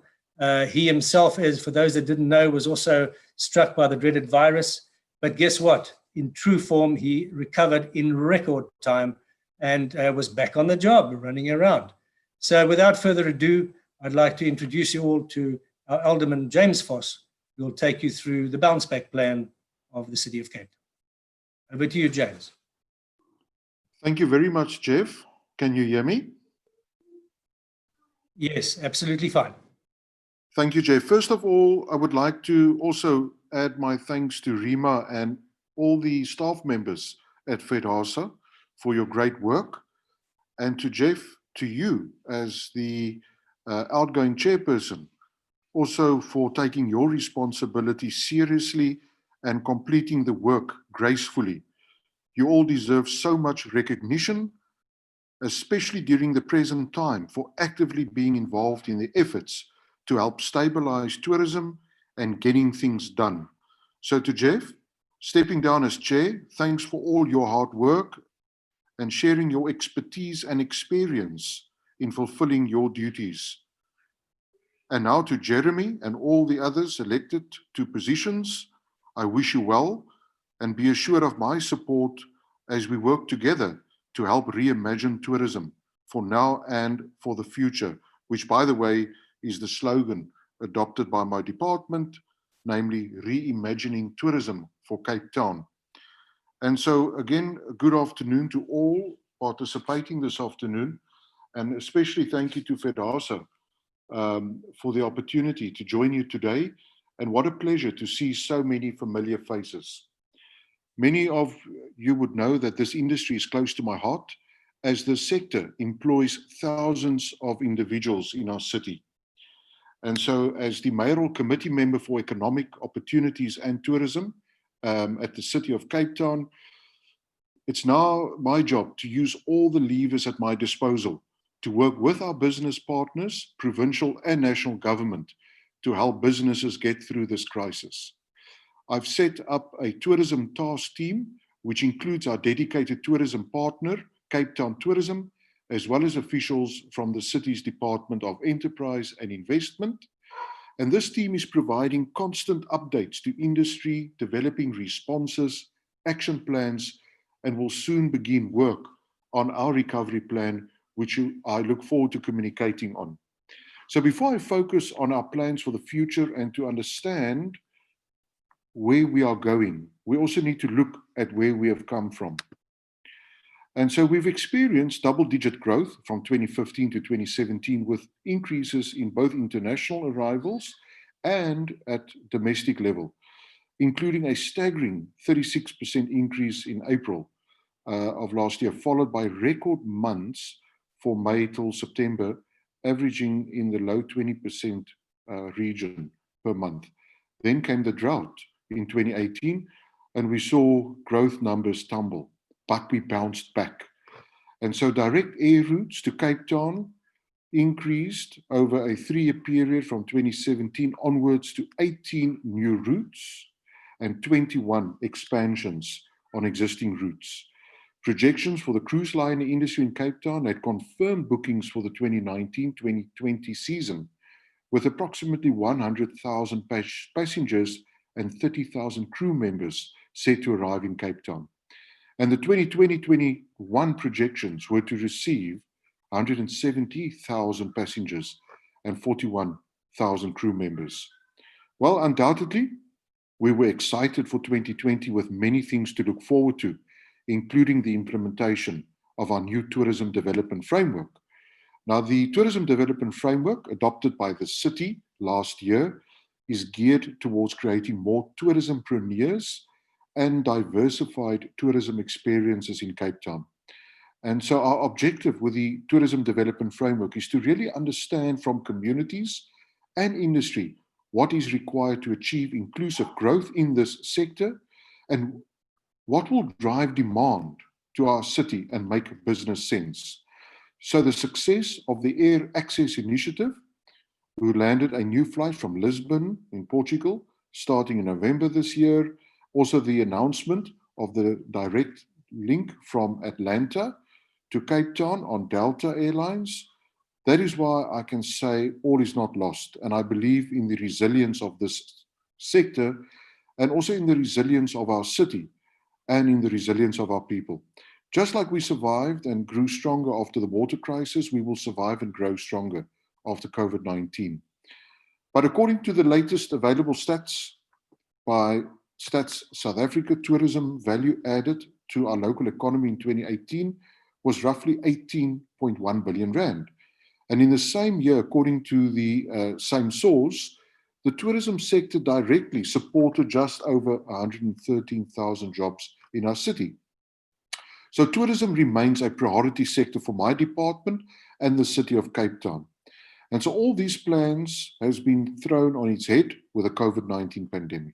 He himself, as for those that didn't know, was also struck by the dreaded virus. But guess what? In true form, he recovered in record time and was back on the job, running around. So without further ado, I'd like to introduce you all to our Alderman James Voss, who will take you through the bounce back plan of the City of Cape Town. Over to you, James. Thank you very much, Jeff. Can you hear me? Yes, absolutely fine. Thank you, Jeff. First of all, I would like to also add my thanks to Rima and all the staff members at Fedhasa for your great work, and to Jeff, to you as the outgoing chairperson, also for taking your responsibility seriously and completing the work gracefully. You all deserve so much recognition, especially during the present time, for actively being involved in the efforts to help stabilize tourism and getting things done. So to Jeff, stepping down as chair, thanks for all your hard work and sharing your expertise and experience in fulfilling your duties. And now to Jeremy and all the others elected to positions, I wish you well and be assured of my support as we work together to help reimagine tourism for now and for the future, which, by the way, is the slogan adopted by my department, namely reimagining tourism for Cape Town. And so again, good afternoon to all participating this afternoon, and especially thank you to Fedhasa for the opportunity to join you today. And what a pleasure to see so many familiar faces. Many of you would know that this industry is close to my heart, as the sector employs thousands of individuals in our city. And so as the mayoral committee member for economic opportunities and tourism at the City of Cape Town, it's now my job to use all the levers at my disposal to work with our business partners, provincial and national government, to help businesses get through this crisis. I've set up a tourism task team, which includes our dedicated tourism partner, Cape Town Tourism, as well as officials from the city's Department of Enterprise and Investment. And this team is providing constant updates to industry, developing responses, action plans, and will soon begin work on our recovery plan, which I look forward to communicating on. So before I focus on our plans for the future and to understand where we are going, we also need to look at where we have come from. And so we've experienced double-digit growth from 2015 to 2017 with increases in both international arrivals and at domestic level, including a staggering 36% increase in April of last year, followed by record months for May till September, averaging in the low 20% region per month. Then came the drought in 2018, and we saw growth numbers tumble, but we bounced back. And so direct air routes to Cape Town increased over a 3-year period from 2017 onwards to 18 new routes and 21 expansions on existing routes. Projections for the cruise liner industry in Cape Town had confirmed bookings for the 2019-2020 season, with approximately 100,000 passengers and 30,000 crew members set to arrive in Cape Town. And the 2020-21 projections were to receive 170,000 passengers and 41,000 crew members. Well, undoubtedly, we were excited for 2020 with many things to look forward to, including the implementation of our new tourism development framework. Now, the tourism development framework adopted by the city last year is geared towards creating more tourismpreneurs and diversified tourism experiences in Cape Town. And so our objective with the tourism development framework is to really understand from communities and industry what is required to achieve inclusive growth in this sector and what will drive demand to our city and make business sense. So the success of the Air Access Initiative, who landed a new flight from Lisbon in Portugal, starting in November this year, also the announcement of the direct link from Atlanta to Cape Town on Delta Airlines. That is why I can say all is not lost. And I believe in the resilience of this sector and also in the resilience of our city and in the resilience of our people. Just like we survived and grew stronger after the water crisis, we will survive and grow stronger after COVID-19. But according to the latest available stats by Stats South Africa, tourism value added to our local economy in 2018 was roughly 18.1 billion rand. And in the same year, according to the same source, the tourism sector directly supported just over 113,000 jobs in our city. So tourism remains a priority sector for my department and the city of Cape Town. And so all these plans has been thrown on its head with the COVID-19 pandemic.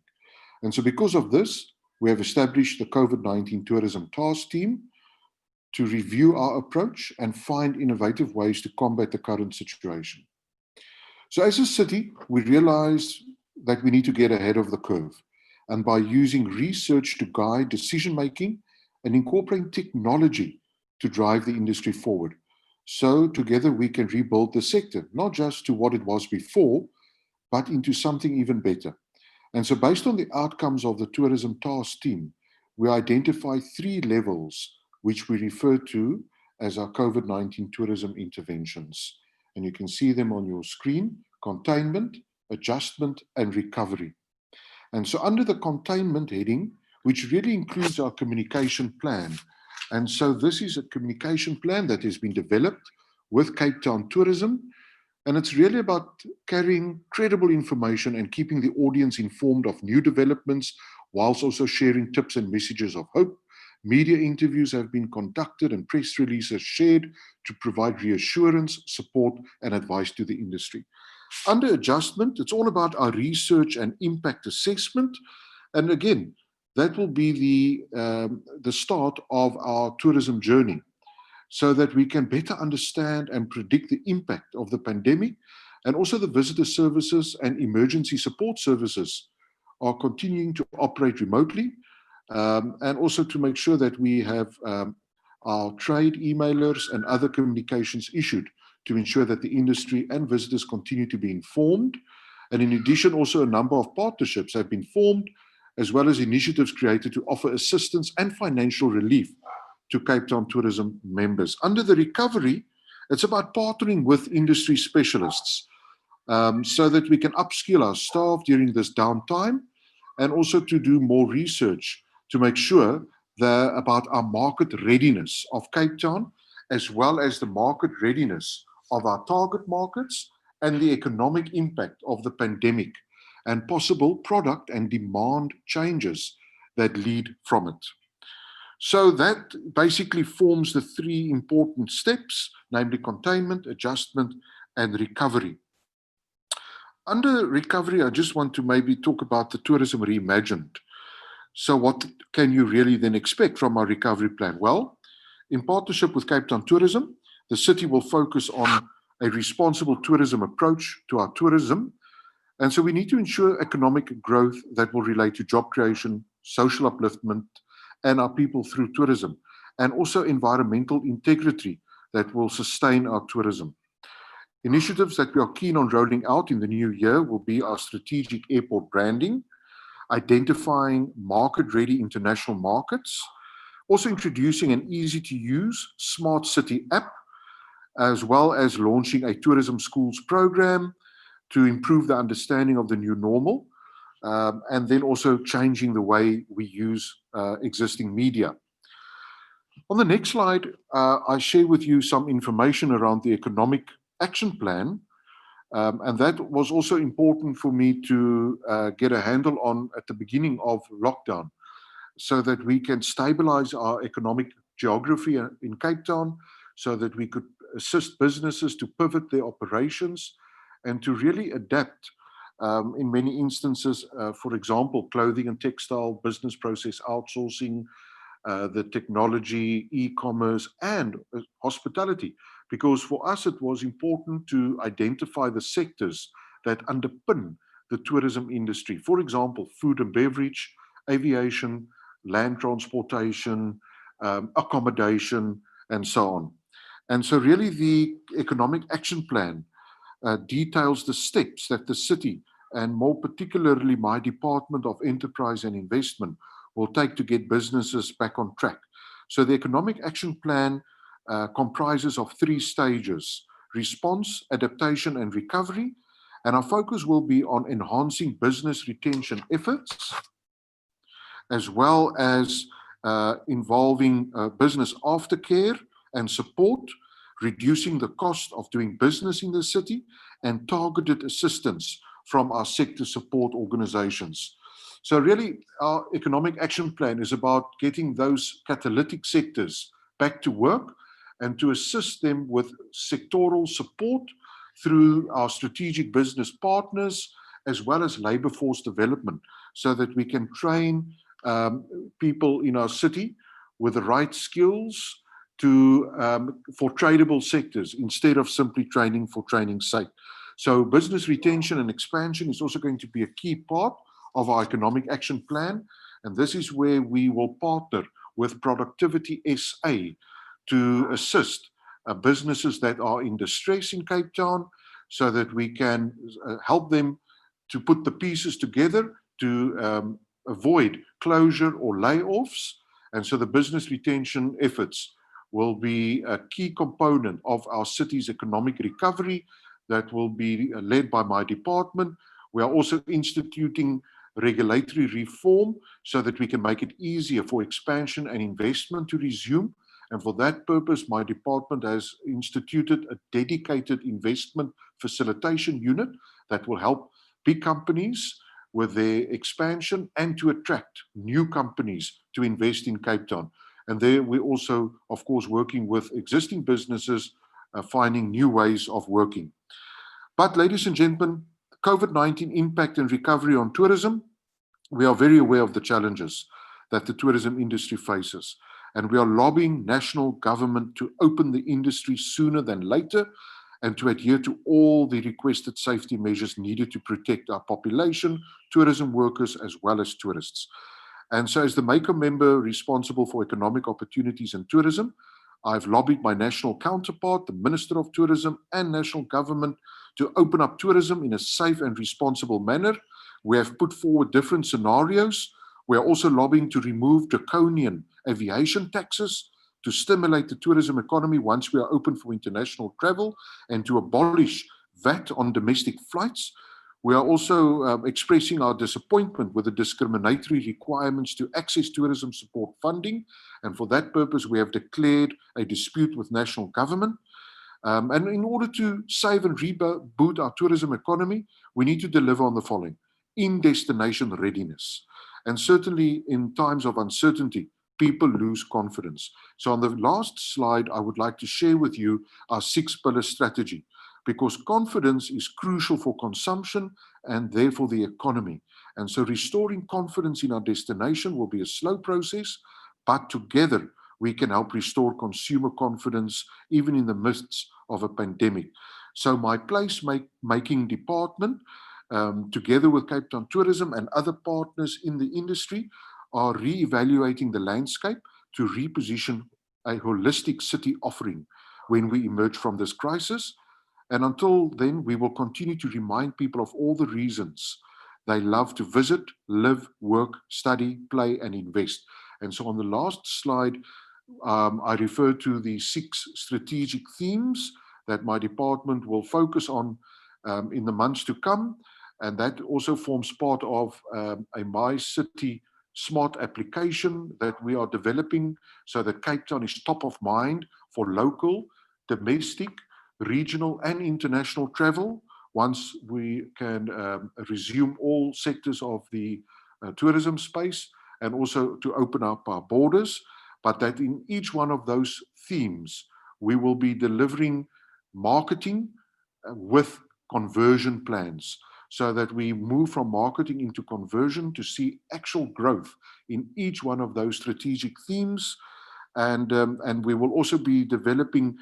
And so because of this, we have established the COVID-19 Tourism Task Team to review our approach and find innovative ways to combat the current situation. So as a city, we realize that we need to get ahead of the curve. And by using research to guide decision-making and incorporating technology to drive the industry forward. So together we can rebuild the sector, not just to what it was before, but into something even better. And so based on the outcomes of the Tourism Task Team, we identify 3 levels which we refer to as our COVID-19 tourism interventions. And you can see them on your screen: containment, adjustment, and recovery. And so under the containment heading, which really includes our communication plan. And so this is a communication plan that has been developed with Cape Town Tourism. And it's really about carrying credible information and keeping the audience informed of new developments, whilst also sharing tips and messages of hope. Media interviews have been conducted and press releases shared to provide reassurance, support, and advice to the industry. Under adjustment, it's all about our research and impact assessment. And again, that will be the start of our tourism journey, so that we can better understand and predict the impact of the pandemic, and also the visitor services and emergency support services are continuing to operate remotely, and also to make sure that we have our trade emailers and other communications issued to ensure that the industry and visitors continue to be informed. And in addition, also a number of partnerships have been formed, as well as initiatives created to offer assistance and financial relief to Cape Town tourism members. Under the recovery, it's about partnering with industry specialists so that we can upskill our staff during this downtime, and also to do more research to make sure that about our market readiness of Cape Town, as well as the market readiness of our target markets and the economic impact of the pandemic and possible product and demand changes that lead from it. So that basically forms the three important steps, namely containment, adjustment, and recovery. Under recovery, I just want to maybe talk about the tourism reimagined. So what can you really then expect from our recovery plan? Well, in partnership with Cape Town Tourism, the city will focus on a responsible tourism approach to our tourism. And so we need to ensure economic growth that will relate to job creation, social upliftment, and our people through tourism, and also environmental integrity that will sustain our tourism. Initiatives that we are keen on rolling out in the new year will be our strategic airport branding, identifying market-ready international markets, also introducing an easy-to-use smart city app, as well as launching a tourism schools program to improve the understanding of the new normal, and then also changing the way we use existing media. On the next slide, I share with you some information around the economic action plan, and that was also important for me to get a handle on at the beginning of lockdown, so that we can stabilize our economic geography in Cape Town, so that we could assist businesses to pivot their operations and to really adapt in many instances, for example, clothing and textile, business process outsourcing, the technology, e-commerce, and hospitality. Because for us, it was important to identify the sectors that underpin the tourism industry. For example, food and beverage, aviation, land transportation, accommodation, and so on. And so really the economic action plan details the steps that the city, and more particularly my Department of Enterprise and Investment, will take to get businesses back on track. So the economic action plan comprises of 3 stages: response, adaptation, and recovery. And our focus will be on enhancing business retention efforts, as well as involving business aftercare and support, reducing the cost of doing business in the city, and targeted assistance from our sector support organizations. So really, our economic action plan is about getting those catalytic sectors back to work and to assist them with sectoral support through our strategic business partners, as well as labor force development, so that we can train people in our city with the right skills for tradable sectors, instead of simply training for training's sake. So business retention and expansion is also going to be a key part of our economic action plan. And this is where we will partner with Productivity SA to assist businesses that are in distress in Cape Town, so that we can help them to put the pieces together to avoid closure or layoffs. And so the business retention efforts will be a key component of our city's economic recovery that will be led by my department. We are also instituting regulatory reform so that we can make it easier for expansion and investment to resume. And for that purpose, my department has instituted a dedicated investment facilitation unit that will help big companies with their expansion and to attract new companies to invest in Cape Town. And there we're also, of course, working with existing businesses, finding new ways of working. But ladies and gentlemen, COVID-19 impact and recovery on tourism, we are very aware of the challenges that the tourism industry faces. And we are lobbying national government to open the industry sooner than later, and to adhere to all the requested safety measures needed to protect our population, tourism workers, as well as tourists. And so as the MAKER member responsible for economic opportunities and tourism, I've lobbied my national counterpart, the Minister of Tourism, and national government to open up tourism in a safe and responsible manner. We have put forward different scenarios. We are also lobbying to remove draconian aviation taxes to stimulate the tourism economy once we are open for international travel, and to abolish VAT on domestic flights. We are also expressing our disappointment with the discriminatory requirements to access tourism support funding, and for that purpose we have declared a dispute with national government. And in order to save and reboot our tourism economy, we need to deliver on the following: in-destination readiness. And certainly in times of uncertainty, people lose confidence. So on the last slide, I would like to share with you our 6-pillar strategy, because confidence is crucial for consumption and therefore the economy. And so restoring confidence in our destination will be a slow process, but together we can help restore consumer confidence even in the midst of a pandemic. So my placemaking department, together with Cape Town Tourism and other partners in the industry, are re-evaluating the landscape to reposition a holistic city offering when we emerge from this crisis. And until then, we will continue to remind people of all the reasons they love to visit, live, work, study, play, and invest. And so on the last slide, I refer to the 6 strategic themes that my department will focus on in the months to come. And that also forms part of a My City Smart application that we are developing, so that Cape Town is top of mind for local, domestic, regional and international travel once we can resume all sectors of the tourism space, and also to open up our borders. But that in each one of those themes, we will be delivering marketing with conversion plans, so that we move from marketing into conversion to see actual growth in each one of those strategic themes. And we will also be developing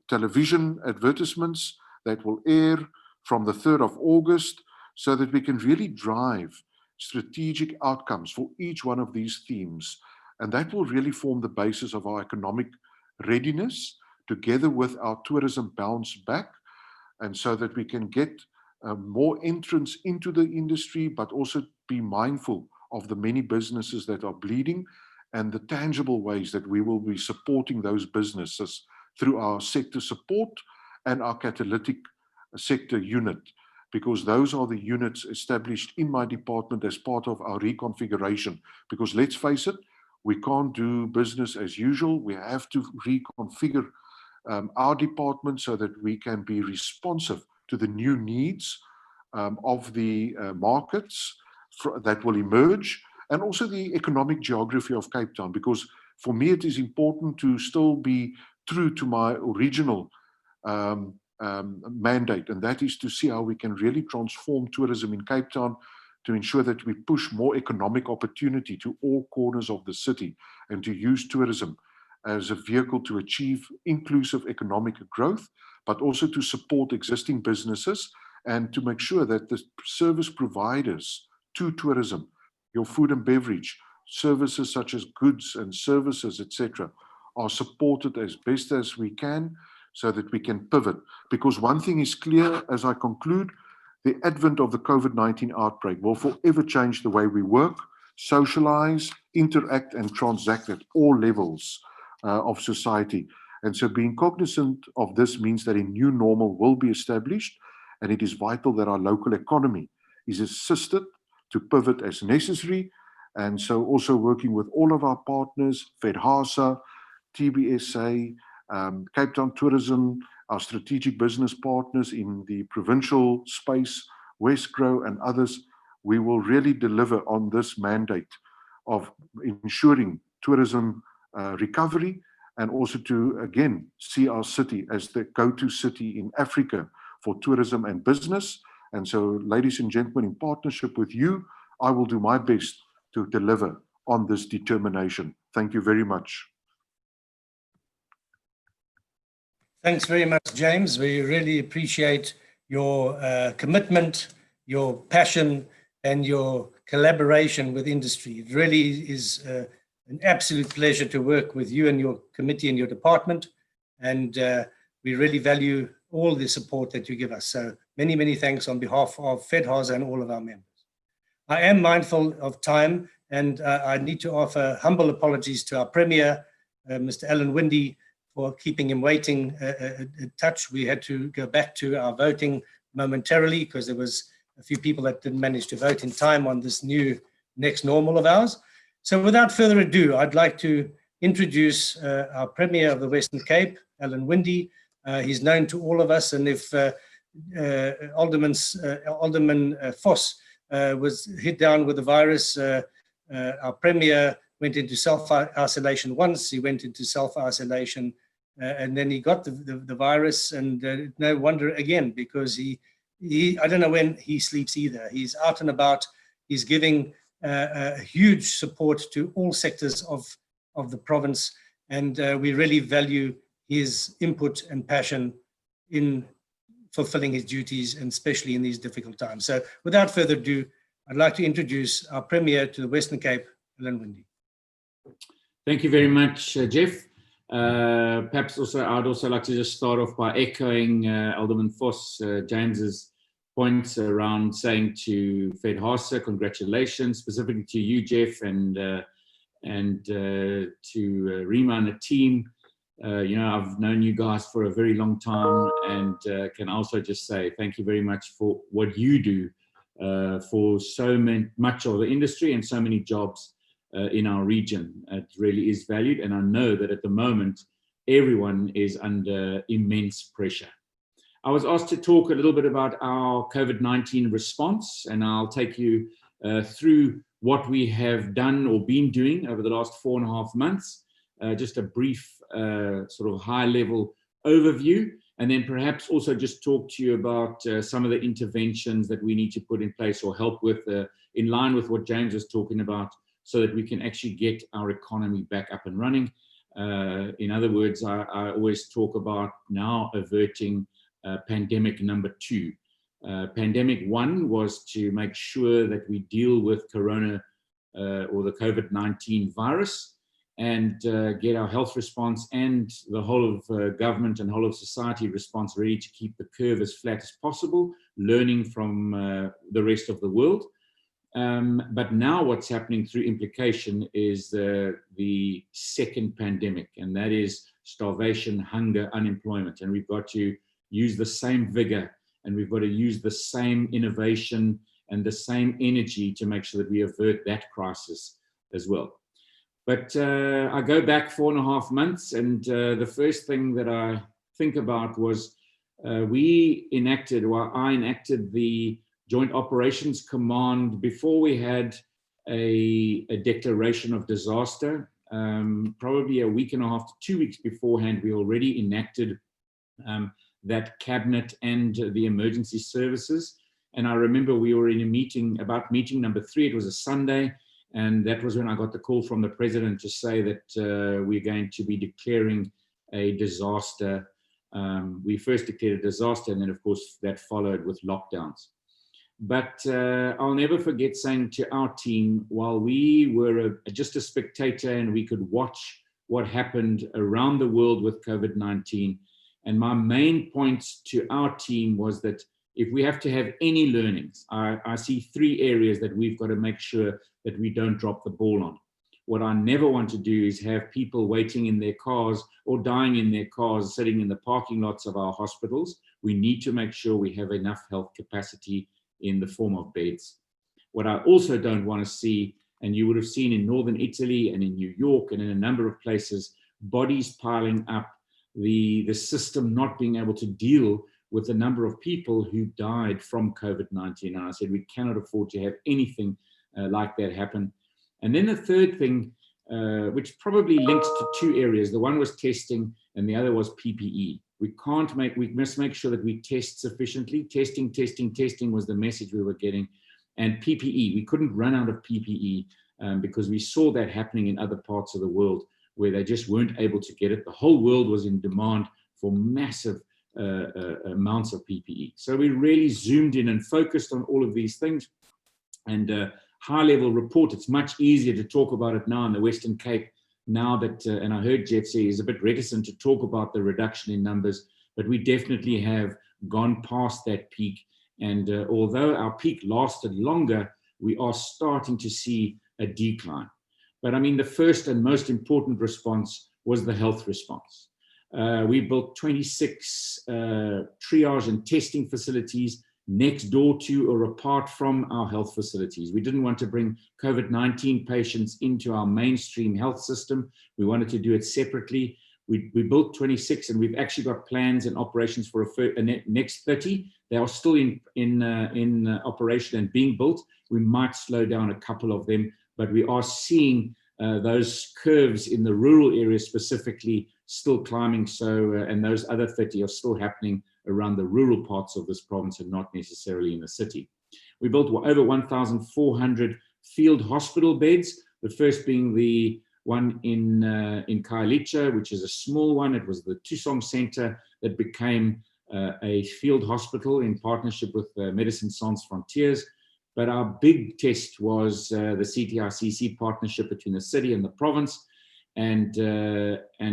television advertisements that will air from the 3rd of August, so that we can really drive strategic outcomes for each one of these themes. And that will really form the basis of our economic readiness, together with our tourism bounce back, and so that we can get more entrance into the industry, but also be mindful of the many businesses that are bleeding, and the tangible ways that we will be supporting those businesses through our sector support and our catalytic sector unit, because those are the units established in my department as part of our reconfiguration. Because let's face it, we can't do business as usual. We have to reconfigure our department so that we can be responsive to the new needs of the markets that will emerge, and also the economic geography of Cape Town. Because for me, it is important to still be true to my original mandate, and that is to see how we can really transform tourism in Cape Town to ensure that we push more economic opportunity to all corners of the city, and to use tourism as a vehicle to achieve inclusive economic growth, but also to support existing businesses and to make sure that the service providers to tourism, your food and beverage, services such as goods and services, etc., are supported as best as we can, so that we can pivot. Because one thing is clear as I conclude, the advent of the COVID-19 outbreak will forever change the way we work, socialize, interact, and transact at all levels of society. And so being cognizant of this means that a new normal will be established, and it is vital that our local economy is assisted to pivot as necessary. And so also working with all of our partners, Fedhasa, TBSA, Cape Town Tourism, our strategic business partners in the provincial space, Westgrow and others, we will really deliver on this mandate of ensuring tourism recovery, and also to, again, see our city as the go-to city in Africa for tourism and business. And so, ladies and gentlemen, in partnership with you, I will do my best to deliver on this determination. Thank you very much. Thanks very much, James. We really appreciate your commitment, your passion, and your collaboration with industry. It really is an absolute pleasure to work with you and your committee and your department. And we really value all the support that you give us. So many, many thanks on behalf of Fedhasa and all of our members. I am mindful of time, and I need to offer humble apologies to our Premier, Mr. Alan Winde, for keeping him waiting a touch. We had to go back to our voting momentarily because there was a few people that didn't manage to vote in time on this new next normal of ours. So without further ado, I'd like to introduce our Premier of the Western Cape, Alan Winde. He's known to all of us, and if Alderman Vos was hit down with the virus, our Premier went into self-isolation once. He went into self-isolation and then he got the virus, and no wonder again, because he I don't know when he sleeps either. He's out and about. He's giving huge support to all sectors of the province, and we really value his input and passion in fulfilling his duties, and especially in these difficult times. So without further ado, I'd like to introduce our Premier to the Western Cape, Alan Winde. Thank you very much, Jeff. Perhaps also, I'd also like to just start off by echoing Alderman Vos, James's points around saying to Fedhasa, congratulations, specifically to you, Jeff, and to Rima and the team. You know, I've known you guys for a very long time, and can also just say thank you very much for what you do for so much of the industry and so many jobs in our region. It really is valued, and I know that at the moment everyone is under immense pressure. I was asked to talk a little bit about our COVID-19 response, and I'll take you through what we have done or been doing over the last 4.5 months. Just a brief sort of high-level overview, and then perhaps also just talk to you about some of the interventions that we need to put in place or help with in line with what James was talking about, so that we can actually get our economy back up and running. In other words, I always talk about now averting pandemic number 2. Pandemic 1 was to make sure that we deal with corona or the COVID-19 virus, and get our health response and the whole of government and whole of society response ready to keep the curve as flat as possible, learning from the rest of the world. But now what's happening through implication is the second pandemic, and that is starvation, hunger, unemployment. And we've got to use the same vigor, and we've got to use the same innovation and the same energy to make sure that we avert that crisis as well. But I go back 4.5 months, and the first thing that I think about was I enacted the Joint Operations Command before we had a declaration of disaster. Probably a 1.5 weeks to 2 weeks beforehand, we already enacted that cabinet and the emergency services. And I remember we were in a meeting, about meeting number 3, it was a Sunday, and that was when I got the call from the president to say that we're going to be declaring a disaster. We first declared a disaster, and then of course that followed with lockdowns. But I'll never forget saying to our team, while we were just a spectator and we could watch what happened around the world with COVID-19, and my main points to our team was that if we have to have any learnings, I see 3 areas that we've got to make sure that we don't drop the ball on. What I never want to do is have people waiting in their cars or dying in their cars, sitting in the parking lots of our hospitals. We need to make sure we have enough health capacity in the form of beds. What I also don't want to see, and you would have seen in northern Italy and in New York and in a number of places, bodies piling up, the system not being able to deal with the number of people who died from COVID-19. And I said, we cannot afford to have anything like that happen. And then the third thing, which probably links to 2 areas, the one was testing and the other was PPE. We must make sure that we test sufficiently. Testing was the message we were getting. And PPE, we couldn't run out of PPE because we saw that happening in other parts of the world where they just weren't able to get it. The whole world was in demand for massive amounts of PPE. So we really zoomed in and focused on all of these things. And high-level report, it's much easier to talk about it now in the Western Cape, now that, and I heard Jeff say he's a bit reticent to talk about the reduction in numbers, but we definitely have gone past that peak. And although our peak lasted longer, we are starting to see a decline. But I mean, the first and most important response was the health response. We built 26 triage and testing facilities next door to or apart from our health facilities. We didn't want to bring COVID-19 patients into our mainstream health system. We wanted to do it separately. We built 26, and we've actually got plans and operations for a next 30. They are still in operation and being built. We might slow down a couple of them, but we are seeing those curves in the rural areas specifically still climbing. So, and those other 30 are still happening around the rural parts of this province and not necessarily in the city. We built over 1,400 field hospital beds, the first being the one in Khayelitsha, which is a small one. It was the Tusong Center that became a field hospital in partnership with Medicine Sans Frontiers. But our big test was the CTICC partnership between the city and the province. And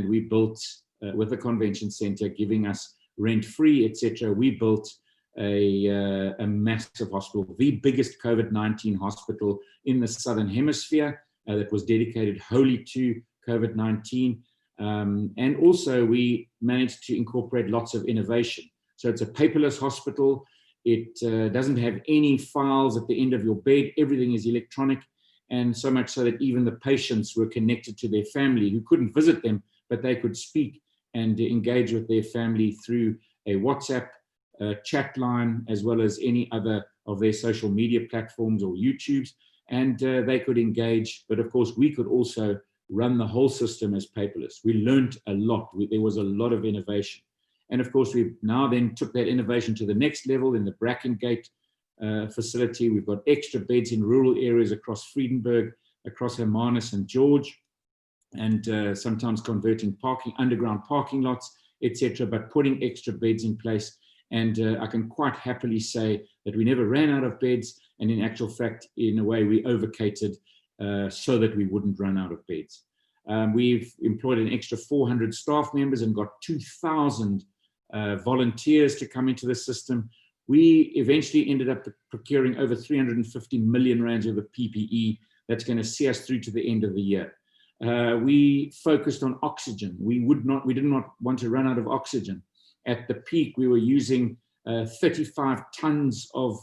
we built, with the convention center giving us rent-free, etc., we built a massive hospital, the biggest COVID-19 hospital in the Southern Hemisphere that was dedicated wholly to COVID-19. And also we managed to incorporate lots of innovation. So it's a paperless hospital. It doesn't have any files at the end of your bed. Everything is electronic. And so much so that even the patients were connected to their family who couldn't visit them, but they could speak and engage with their family through a WhatsApp chat line, as well as any other of their social media platforms or YouTubes. And they could engage, but of course we could also run the whole system as paperless. We learned a lot. There was a lot of innovation. And of course we've now then took that innovation to the next level in the Brackengate facility. We've got extra beds in rural areas across Friedenberg, across Hermanus and George, and sometimes converting underground parking lots, etc., but putting extra beds in place. And I can quite happily say that we never ran out of beds, and in actual fact, in a way, we overcated so that we wouldn't run out of beds. We've employed an extra 400 staff members and got 2,000 volunteers to come into the system. We eventually ended up procuring over 350 million rands of the PPE that's going to see us through to the end of the year. We focused on oxygen. We did not want to run out of oxygen. At the peak, we were using 35 tons of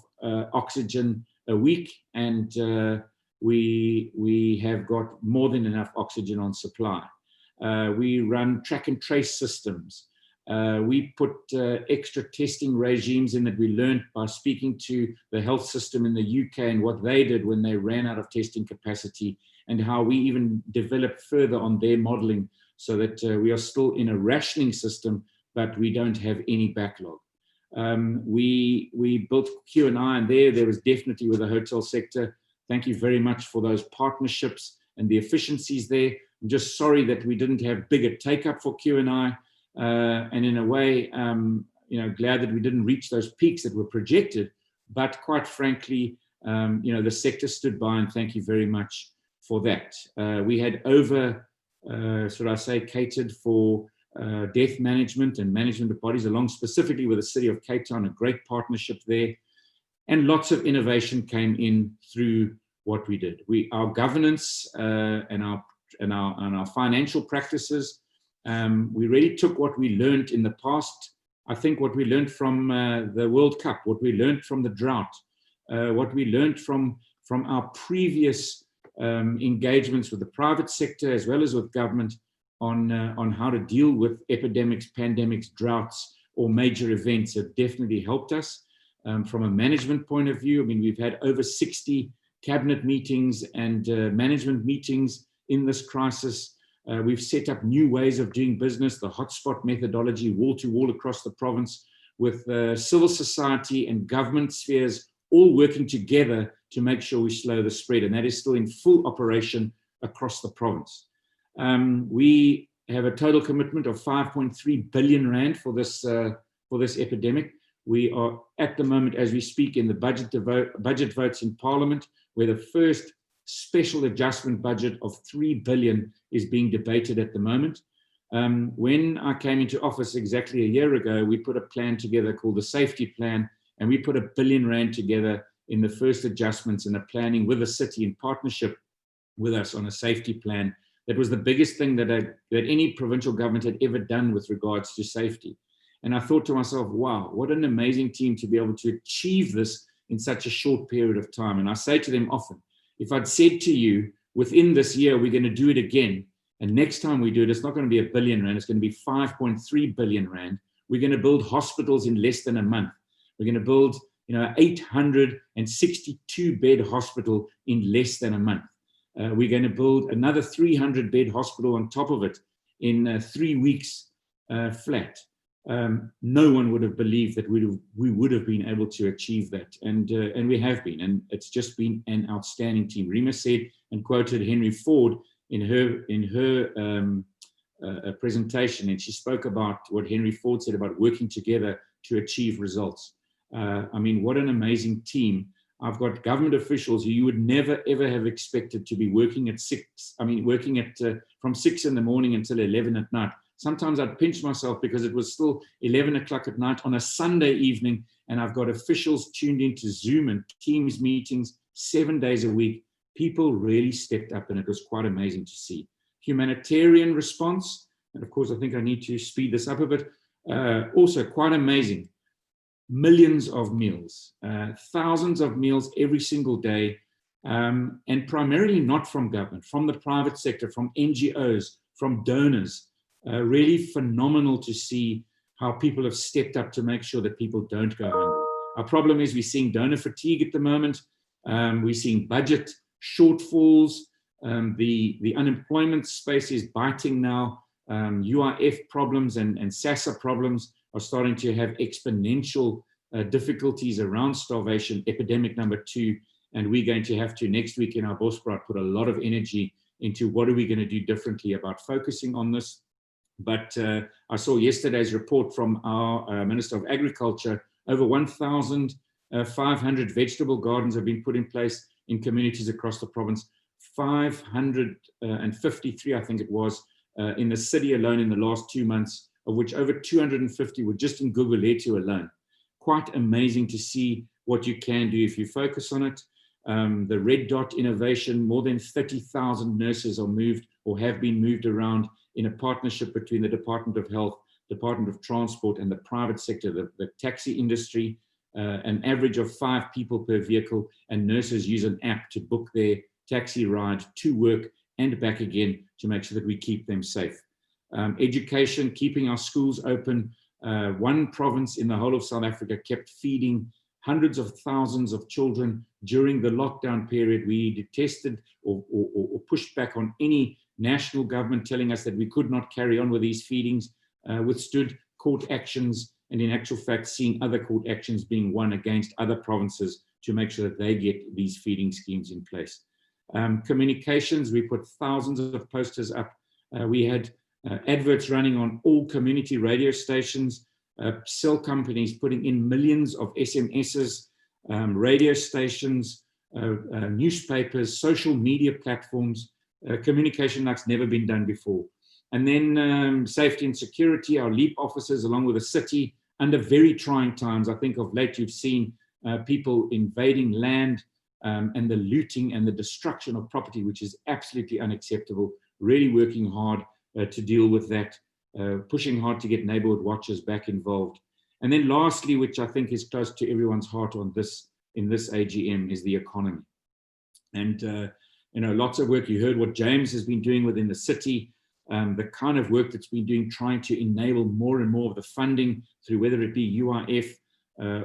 oxygen a week, and we have got more than enough oxygen on supply. We run track and trace systems. We put extra testing regimes in that we learned by speaking to the health system in the UK and what they did when they ran out of testing capacity, and how we even developed further on their modeling so that we are still in a rationing system, but we don't have any backlog. We built Q&I, and there was definitely with the hotel sector. Thank you very much for those partnerships and the efficiencies there. I'm just sorry that we didn't have bigger take-up for Q&I. And in a way, glad that we didn't reach those peaks that were projected. But quite frankly, the sector stood by, and thank you very much for that. We had catered for death management and management of bodies, along specifically with the city of Cape Town, a great partnership there. And lots of innovation came in through what we did. Our governance and our financial practices. We really took what we learned in the past. I think what we learned from the World Cup, what we learned from the drought, what we learned from our previous engagements with the private sector as well as with government on how to deal with epidemics, pandemics, droughts, or major events have definitely helped us. From a management point of view, I mean, we've had over 60 cabinet meetings and management meetings in this crisis. We've set up new ways of doing business, the hotspot methodology, wall-to-wall across the province, with civil society and government spheres all working together to make sure we slow the spread. And that is still in full operation across the province. We have a total commitment of 5.3 billion rand for this epidemic. We are at the moment, as we speak, in the budget votes in Parliament, where the first special adjustment budget of 3 billion is being debated at the moment. When I came into office exactly a year ago, we put a plan together called the safety plan, and we put R1 billion together in the first adjustments and a planning with the city in partnership with us on a safety plan. That was the biggest thing that any provincial government had ever done with regards to safety. And I thought to myself, wow, what an amazing team to be able to achieve this in such a short period of time. And I say to them often, if I'd said to you, within this year, we're going to do it again, and next time we do it, it's not going to be R1 billion, it's going to be 5.3 billion rand. We're going to build hospitals in less than a month. We're going to build 862-bed hospital in less than a month. We're going to build another 300-bed hospital on top of it in 3 weeks flat. No one would have believed that we would have been able to achieve that, and we have been, and it's just been an outstanding team. Rima said and quoted Henry Ford in her presentation, and she spoke about what Henry Ford said about working together to achieve results. I mean, what an amazing team. I've got government officials who you would never ever have expected to be working at from 6 in the morning until 11 at night. Sometimes I'd pinch myself because it was still 11 o'clock at night on a Sunday evening, and I've got officials tuned into Zoom and Teams meetings 7 days a week. People really stepped up, and it was quite amazing to see. Humanitarian response, and of course I think I need to speed this up a bit, also quite amazing. Millions of meals, thousands of meals every single day, and primarily not from government, from the private sector, from NGOs, from donors. Really phenomenal to see how people have stepped up to make sure that people don't go hungry. Our problem is we're seeing donor fatigue at the moment. We're seeing budget shortfalls. The unemployment space is biting now. UIF problems and SASSA problems are starting to have exponential difficulties around starvation, epidemic number 2. And we're going to have to, next week in our Bospraat, put a lot of energy into what are we going to do differently about focusing on this. But I saw yesterday's report from our Minister of Agriculture. Over 1,500 vegetable gardens have been put in place in communities across the province. 553, I think it was, in the city alone in the last 2 months, of which over 250 were just in Gugulethu alone. Quite amazing to see what you can do if you focus on it. The Red Dot innovation, more than 30,000 nurses are moved or have been moved around in a partnership between the Department of Health, Department of Transport, and the private sector, the taxi industry. An average of 5 people per vehicle, and nurses use an app to book their taxi ride to work and back again to make sure that we keep them safe. Education, keeping our schools open. One province in the whole of South Africa kept feeding hundreds of thousands of children during the lockdown period. We detested or pushed back on any national government telling us that we could not carry on with these feedings, withstood court actions, and in actual fact, seeing other court actions being won against other provinces to make sure that they get these feeding schemes in place. Communications, we put thousands of posters up. We had adverts running on all community radio stations, cell companies putting in millions of SMSs, radio stations, newspapers, social media platforms, communication that's never been done before. And then safety and security, our LEAP officers, along with the city, under very trying times. I think of late you've seen people invading land and the looting and the destruction of property, which is absolutely unacceptable. Really working hard to deal with that, pushing hard to get neighborhood watchers back involved. And then lastly, which I think is close to everyone's heart on this, in this AGM, is the economy. And lots of work. You heard what James has been doing within the city, the kind of work that's been doing, trying to enable more and more of the funding through whether it be UIF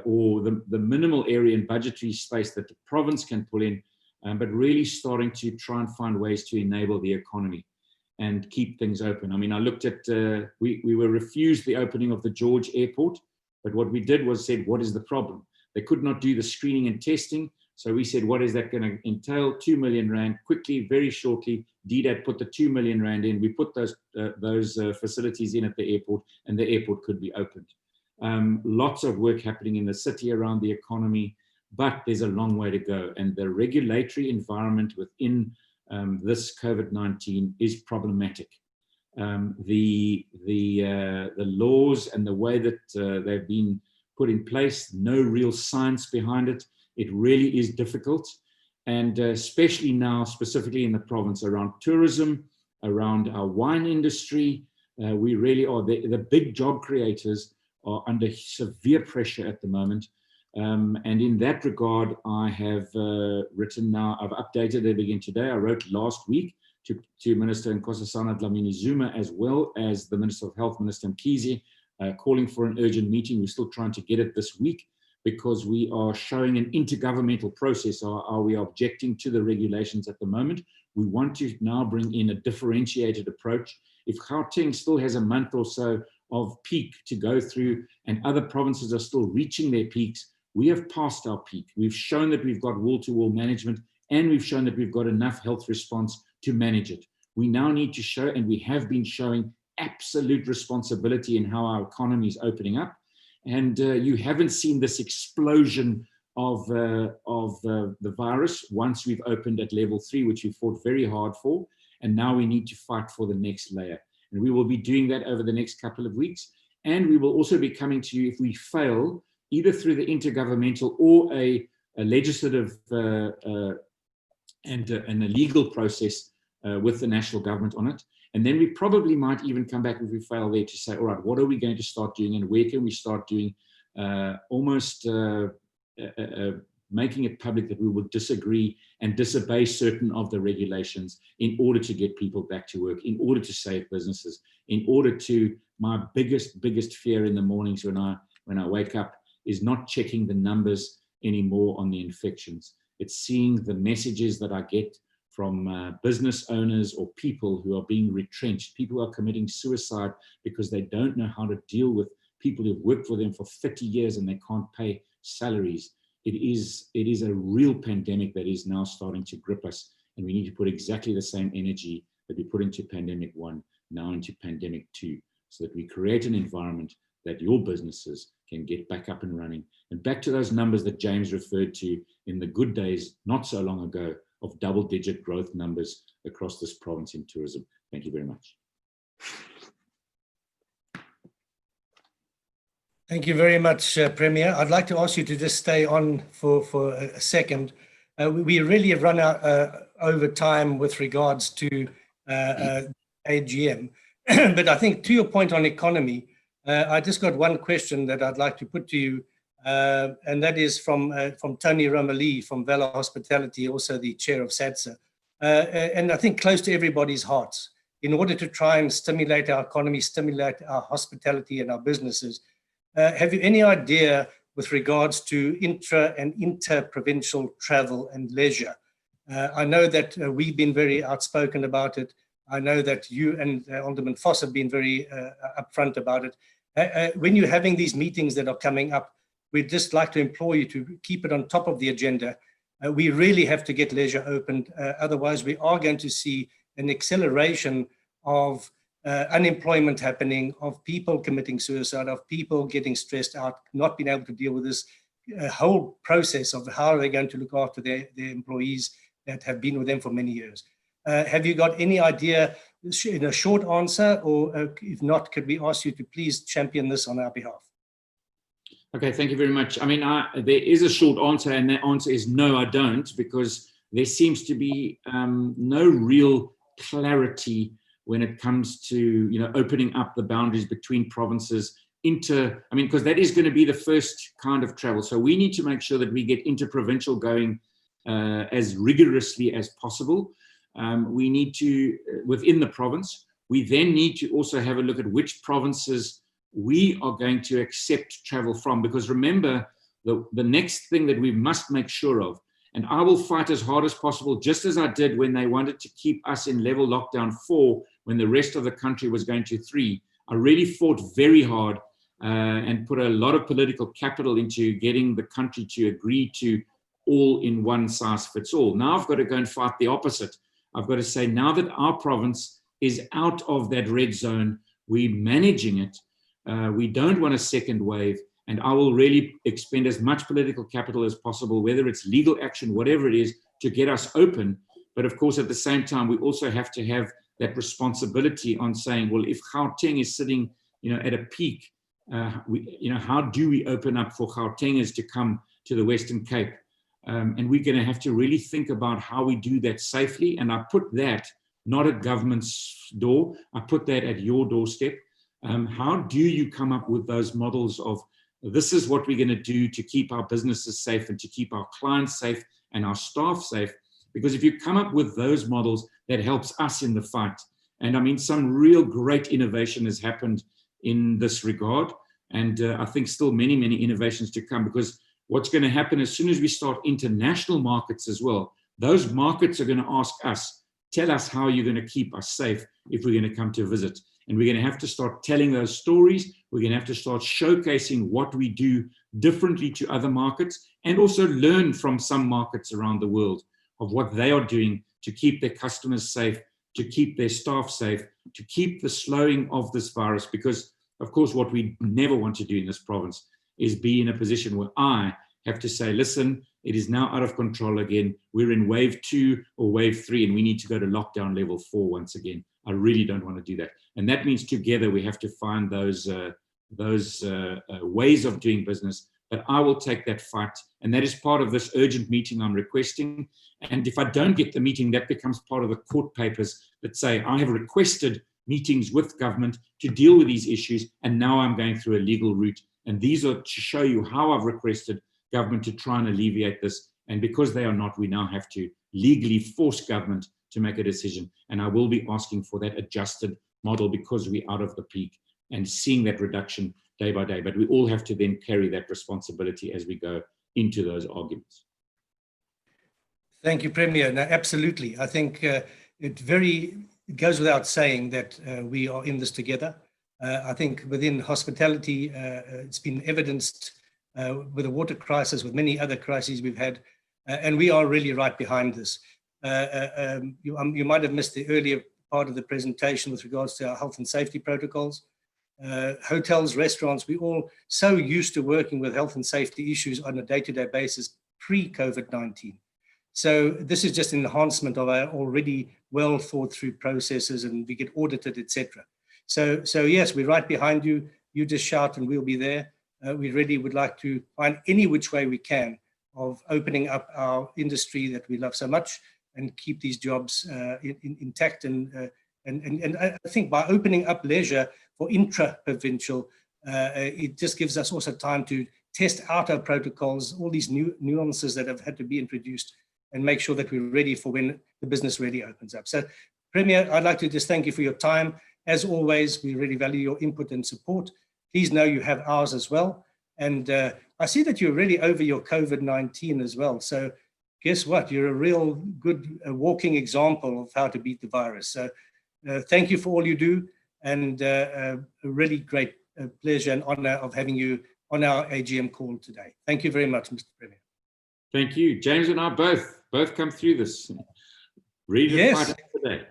or the minimal area and budgetary space that the province can pull in, but really starting to try and find ways to enable the economy and keep things open. I mean, I looked at, we were refused the opening of the George Airport, but what we did was said, what is the problem? They could not do the screening and testing. So we said, what is that going to entail? 2 million rand, quickly, very shortly. DDAT put the 2 million rand in. We put those facilities in at the airport, and the airport could be opened. Lots of work happening in the city around the economy, but there's a long way to go. And the regulatory environment within this COVID-19 is problematic. the laws and the way that they've been put in place, no real science behind it. It really is difficult. And especially now, specifically in the province, around tourism, around our wine industry, we really are, the big job creators are under severe pressure at the moment. And in that regard, I have written now, I've updated it again today. I wrote last week to Minister Nkosazana Dlamini-Zuma, as well as the Minister of Health, Minister Mkhize, calling for an urgent meeting. We're still trying to get it this week because we are showing an intergovernmental process. Are we objecting to the regulations at the moment? We want to now bring in a differentiated approach. If Gauteng still has a month or so of peak to go through and other provinces are still reaching their peaks, we have passed our peak. We've shown that we've got wall-to-wall management, and we've shown that we've got enough health response to manage it. We now need to show, and we have been showing, absolute responsibility in how our economy is opening up. And you haven't seen this explosion of the virus once we've opened at level 3, which we fought very hard for. And now we need to fight for the next layer. And we will be doing that over the next couple of weeks. And we will also be coming to you if we fail, either through the intergovernmental or a legislative and a legal process with the national government on it. And then we probably might even come back if we fail there to say, all right, what are we going to start doing and where can we start doing almost making it public that we will disagree and disobey certain of the regulations in order to get people back to work, in order to save businesses, in order to, my biggest fear in the mornings when I wake up is not checking the numbers anymore on the infections. It's seeing the messages that I get from business owners or people who are being retrenched, people who are committing suicide because they don't know how to deal with people who've worked for them for 30 years and they can't pay salaries. It is a real pandemic that is now starting to grip us, and we need to put exactly the same energy that we put into pandemic 1 now into pandemic 2, so that we create an environment that your businesses can get back up and running and back to those numbers that James referred to in the good days not so long ago of double-digit growth numbers across this province in tourism. Thank you very much. Thank you very much, Premier. I'd like to ask you to just stay on for a second. We really have run out over time with regards to AGM. But I think to your point on economy, I just got one question that I'd like to put to you, and that is from Tony Romali from Valor Hospitality, also the chair of SADSA. And I think close to everybody's hearts, in order to try and stimulate our economy, stimulate our hospitality and our businesses. Have you any idea with regards to intra and inter-provincial travel and leisure? I know that we've been very outspoken about it. I know that you and Alderman Foss have been very upfront about it. When you're having these meetings that are coming up, we'd just like to implore you to keep it on top of the agenda. We really have to get leisure opened. Otherwise, we are going to see an acceleration of unemployment happening, of people committing suicide, of people getting stressed out, not being able to deal with this whole process of how they're going to look after their employees that have been with them for many years. Have you got any idea in a short answer, or if not, could we ask you to please champion this on our behalf? Okay, thank you very much. I mean, there is a short answer, and that answer is no, I don't, because there seems to be no real clarity when it comes to, opening up the boundaries between provinces because that is going to be the first kind of travel. So we need to make sure that we get interprovincial going as rigorously as possible. We need to, within the province, we then need to also have a look at which provinces we are going to accept travel from, because remember, the next thing that we must make sure of, and I will fight as hard as possible, just as I did when they wanted to keep us in level lockdown 4, when the rest of the country was going to 3. I really fought very hard and put a lot of political capital into getting the country to agree to all in one size fits all. Now I've got to go and fight the opposite. I've got to say, now that our province is out of that red zone, we're managing it. We don't want a second wave, and I will really expend as much political capital as possible, whether it's legal action, whatever it is, to get us open. But of course, at the same time, we also have to have that responsibility on saying, well, if Gauteng is sitting, at a peak, how do we open up for Gautengers to come to the Western Cape? And we're going to have to really think about how we do that safely. And I put that not at government's door, I put that at your doorstep. How do you come up with those models of, this is what we're going to do to keep our businesses safe and to keep our clients safe and our staff safe? Because if you come up with those models, that helps us in the fight. And I mean, some real great innovation has happened in this regard. And I think still many, many innovations to come, because what's going to happen as soon as we start international markets as well, those markets are going to ask us, tell us how you're going to keep us safe if we're going to come to visit. And we're going to have to start telling those stories. We're going to have to start showcasing what we do differently to other markets, and also learn from some markets around the world of what they are doing to keep their customers safe, to keep their staff safe, to keep the slowing of this virus. Because, of course, what we never want to do in this province is be in a position where I have to say, listen, it is now out of control again. We're in wave 2 or wave 3, and we need to go to lockdown level 4 once again. I really don't want to do that. And that means together we have to find those ways of doing business. But I will take that fight. And that is part of this urgent meeting I'm requesting. And if I don't get the meeting, that becomes part of the court papers that say, I have requested meetings with government to deal with these issues, and now I'm going through a legal route. And these are to show you how I've requested government to try and alleviate this. And because they are not, we now have to legally force government to make a decision. And I will be asking for that adjusted model, because we're out of the peak and seeing that reduction day by day. But we all have to then carry that responsibility as we go into those arguments. Thank you, Premier. No, absolutely. I think it goes without saying that we are in this together. I think within hospitality, it's been evidenced with the water crisis, with many other crises we've had, and we are really right behind this. You might have missed the earlier part of the presentation with regards to our health and safety protocols. Hotels, restaurants, we're all so used to working with health and safety issues on a day-to-day basis pre-COVID-19. So this is just an enhancement of our already well thought through processes, and we get audited, etc. So yes, we're right behind you. You just shout and we'll be there. We really would like to find any which way we can of opening up our industry that we love so much and keep these jobs intact. And I think by opening up leisure for intra-provincial, it just gives us also time to test out our protocols, all these new nuances that have had to be introduced, and make sure that we're ready for when the business really opens up. So, Premier, I'd like to just thank you for your time. As always, we really value your input and support. Please know you have ours as well. And I see that you're really over your COVID-19 as well. So guess what? You're a real good walking example of how to beat the virus. So thank you for all you do, and a really great pleasure and honor of having you on our AGM call today. Thank you very much, Mr. Premier. Thank you. James and I both come through this. Ready to fight today.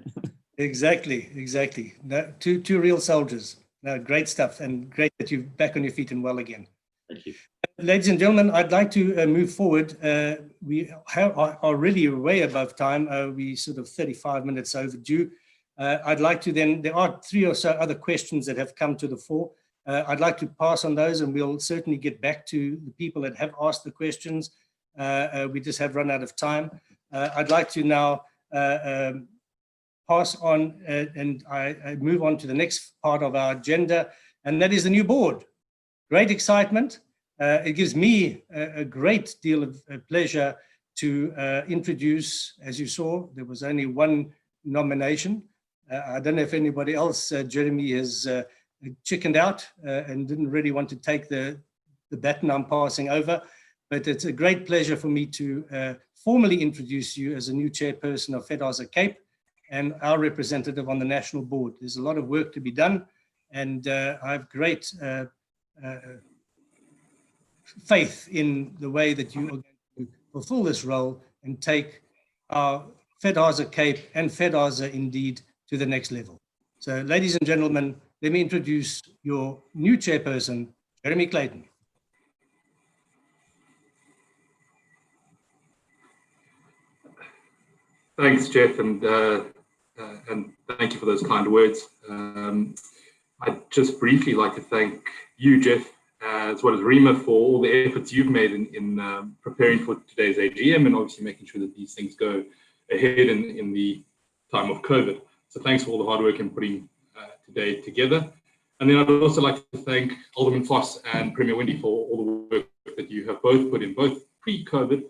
Exactly. No, two real soldiers. No, great stuff, and great that you're back on your feet and well again. Thank you. Ladies and gentlemen, I'd like to move forward. We are really way above time. We sort of 35 minutes overdue. I'd like to then, there are 3 or so other questions that have come to the fore. I'd like to pass on those, and we'll certainly get back to the people that have asked the questions. We just have run out of time. I'd like to now pass on and I move on to the next part of our agenda, and that is the new board. Great excitement. It gives me a great deal of pleasure to introduce, as you saw, there was only one nomination. I don't know if anybody else, Jeremy, has chickened out and didn't really want to take the baton I'm passing over, but it's a great pleasure for me to formally introduce you as a new chairperson of Fedhasa Cape and our representative on the national board. There's a lot of work to be done, and I have great faith in the way that you are going to fulfill this role and take our Fedhasa Cape and Fedhasa indeed to the next level. So, ladies and gentlemen, let me introduce your new chairperson, Jeremy Clayton. Thanks, Jeff, and and thank you for those kind words. I'd just briefly like to thank you, Jeff, as well as Rima, for all the efforts you've made in preparing for today's AGM and obviously making sure that these things go ahead in the time of COVID. So thanks for all the hard work in putting today together. And then I'd also like to thank Alderman Foss and Premier Wendy for all the work that you have both put in, both pre-COVID.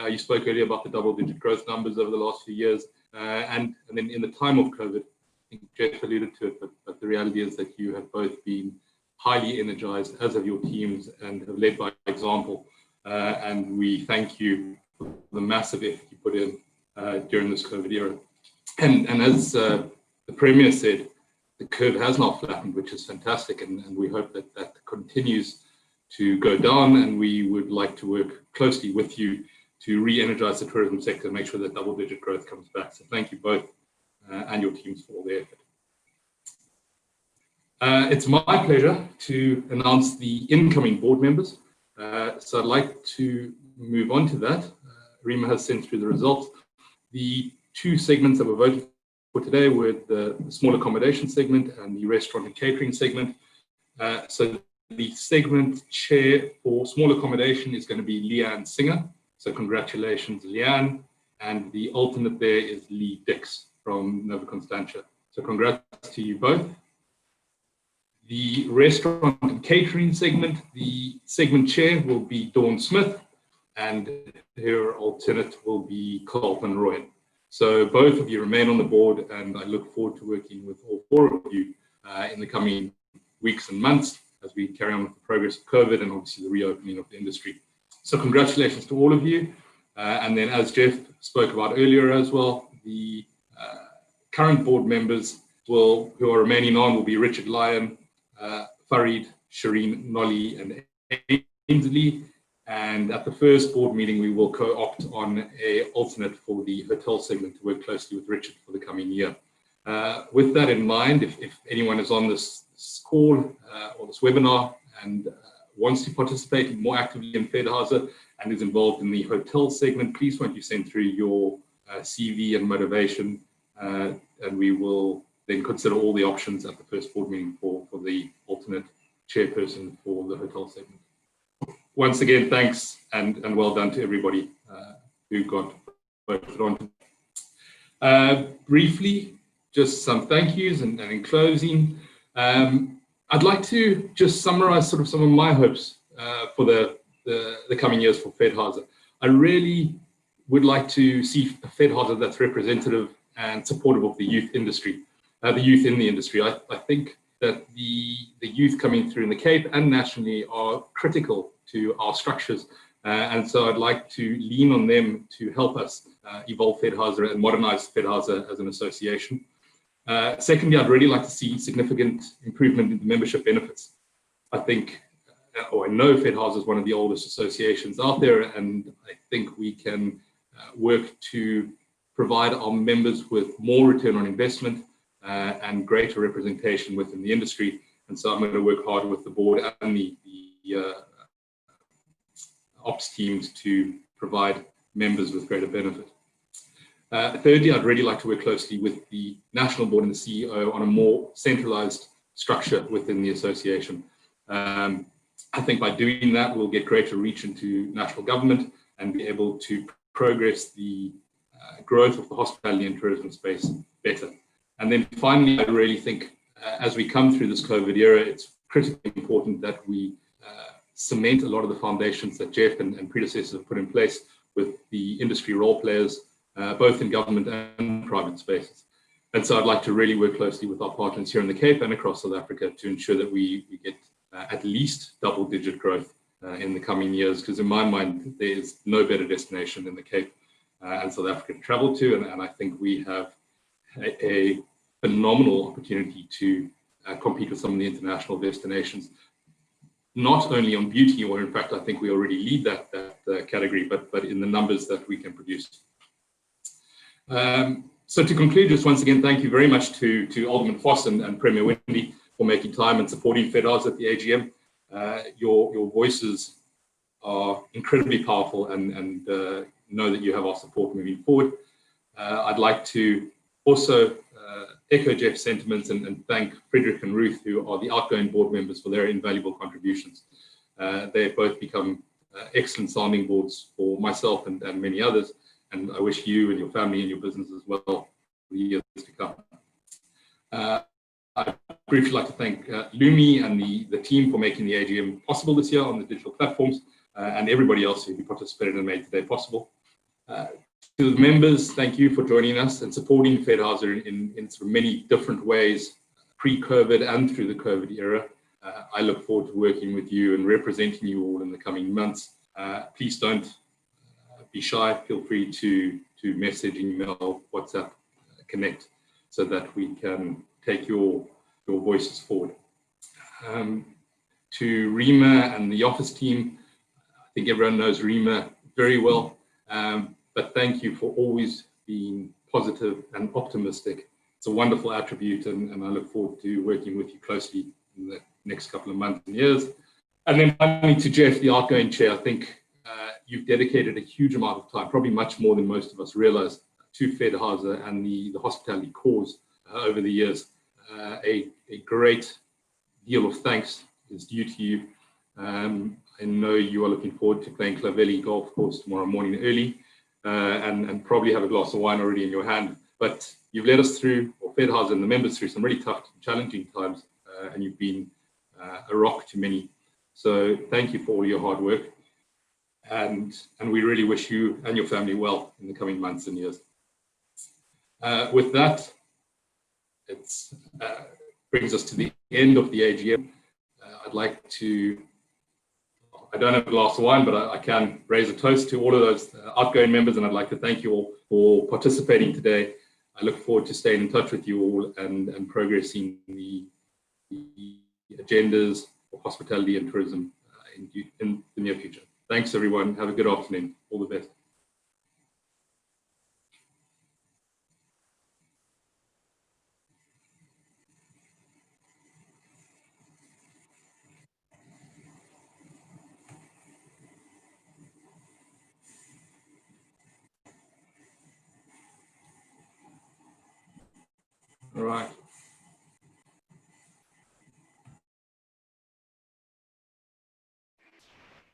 You spoke earlier about the double-digit growth numbers over the last few years, and then in the time of COVID. I think Jeff alluded to it, but the reality is that you have both been highly energized, as have your teams, and have led by example. And we thank you for the massive effort you put in during this COVID era. And as the Premier said, the curve has not flattened, which is fantastic, and we hope that that continues to go down, and we would like to work closely with you to re-energize the tourism sector and make sure that double-digit growth comes back. So thank you both and your teams for all the effort. It's my pleasure to announce the incoming board members. So I'd like to move on to that. Rima has sent through the results. The two segments that were voted for today were the small accommodation segment and the restaurant and catering segment. So the segment chair for small accommodation is going to be Leanne Singer. So congratulations, Leanne. And the alternate there is Lee Dix from Nova Constantia. So congrats to you both. The restaurant and catering segment, the segment chair will be Dawn Smith, and her alternate will be Carlton Roy. So both of you remain on the board, and I look forward to working with all four of you in the coming weeks and months as we carry on with the progress of COVID and obviously the reopening of the industry. So congratulations to all of you. And then as Jeff spoke about earlier as well, the current board members who are remaining on will be Richard Lyon, Farid, Shireen, Nolly, and Ainsley. And at the first board meeting, we will co-opt on an alternate for the hotel segment to work closely with Richard for the coming year. With that in mind, if anyone is on this call or this webinar and wants to participate more actively in Fedhasa and is involved in the hotel segment, please won't you send through your CV and motivation, and we will then consider all the options at the first board meeting for the alternate chairperson for the hotel segment. Once again, thanks and well done to everybody who got voted on. Briefly, just some thank yous, and in closing, I'd like to just summarize sort of some of my hopes for the coming years for Fedhasa. I really would like to see a Fedhasa that's representative and supportive of the youth industry, the youth in the industry. I think that the youth coming through in the Cape and nationally are critical to our structures. And so I'd like to lean on them to help us evolve Fedhasa and modernize Fedhasa as an association. Secondly, I'd really like to see significant improvement in the membership benefits. I think, or I know Fedhasa is one of the oldest associations out there, and I think we can work to provide our members with more return on investment and greater representation within the industry. And so I'm going to work hard with the board and the ops teams to provide members with greater benefit. Thirdly, I'd really like to work closely with the national board and the CEO on a more centralized structure within the association. I think by doing that, we'll get greater reach into national government and be able to progress the growth of the hospitality and tourism space better. And then finally, I really think as we come through this COVID era, it's critically important that we cement a lot of the foundations that Jeff and predecessors have put in place with the industry role players, both in government and private spaces. And so I'd like to really work closely with our partners here in the Cape and across South Africa to ensure that we get at least double-digit growth in the coming years, because in my mind, there's no better destination than the Cape and South Africa to travel to. And I think we have a phenomenal opportunity to compete with some of the international destinations, not only on beauty, or in fact, I think we already lead that category, but in the numbers that we can produce. So to conclude, just once again, thank you very much to Alderman Foss and Premier Wendy for making time and supporting Fedhasa at the AGM. Your voices are incredibly powerful, and know that you have our support moving forward. I'd like to also echo Jeff's sentiments and thank Frederick and Ruth, who are the outgoing board members, for their invaluable contributions. They've both become excellent sounding boards for myself and many others, and I wish you and your family and your business as well for the years to come. I'd briefly like to thank Lumi and the team for making the AGM possible this year on the digital platforms, and everybody else who participated and made today possible. To the members, thank you for joining us and supporting Fedhasa in sort of many different ways, pre-COVID and through the COVID era. I look forward to working with you and representing you all in the coming months. Please don't be shy. Feel free to message, email, WhatsApp, connect, so that we can take your voices forward. To Rima and the office team, I think everyone knows Rima very well, but thank you for always being positive and optimistic. It's a wonderful attribute, and I look forward to working with you closely in the next couple of months and years. And then finally to Jeff, the outgoing chair, I think you've dedicated a huge amount of time, probably much more than most of us realize, to Fedhasa and the hospitality cause over the years. A great deal of thanks is due to you. I know you are looking forward to playing Clavelli golf course tomorrow morning early, and probably have a glass of wine already in your hand. But you've led us through, or Fedhasa and the members through, some really tough, challenging times, and you've been a rock to many. So thank you for all your hard work, and we really wish you and your family well in the coming months and years. With that, it brings us to the end of the AGM. I'd like to, I don't have a glass of wine, but I can raise a toast to all of those outgoing members, and I'd like to thank you all for participating today. I look forward to staying in touch with you all and progressing the agendas for hospitality and tourism in the near future. Thanks, everyone. Have a good afternoon. All the best. All right.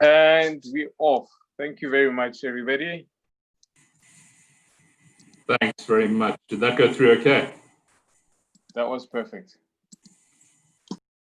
And we're off. Thank you very much, everybody. Thanks very much. Did that go through okay? That was perfect.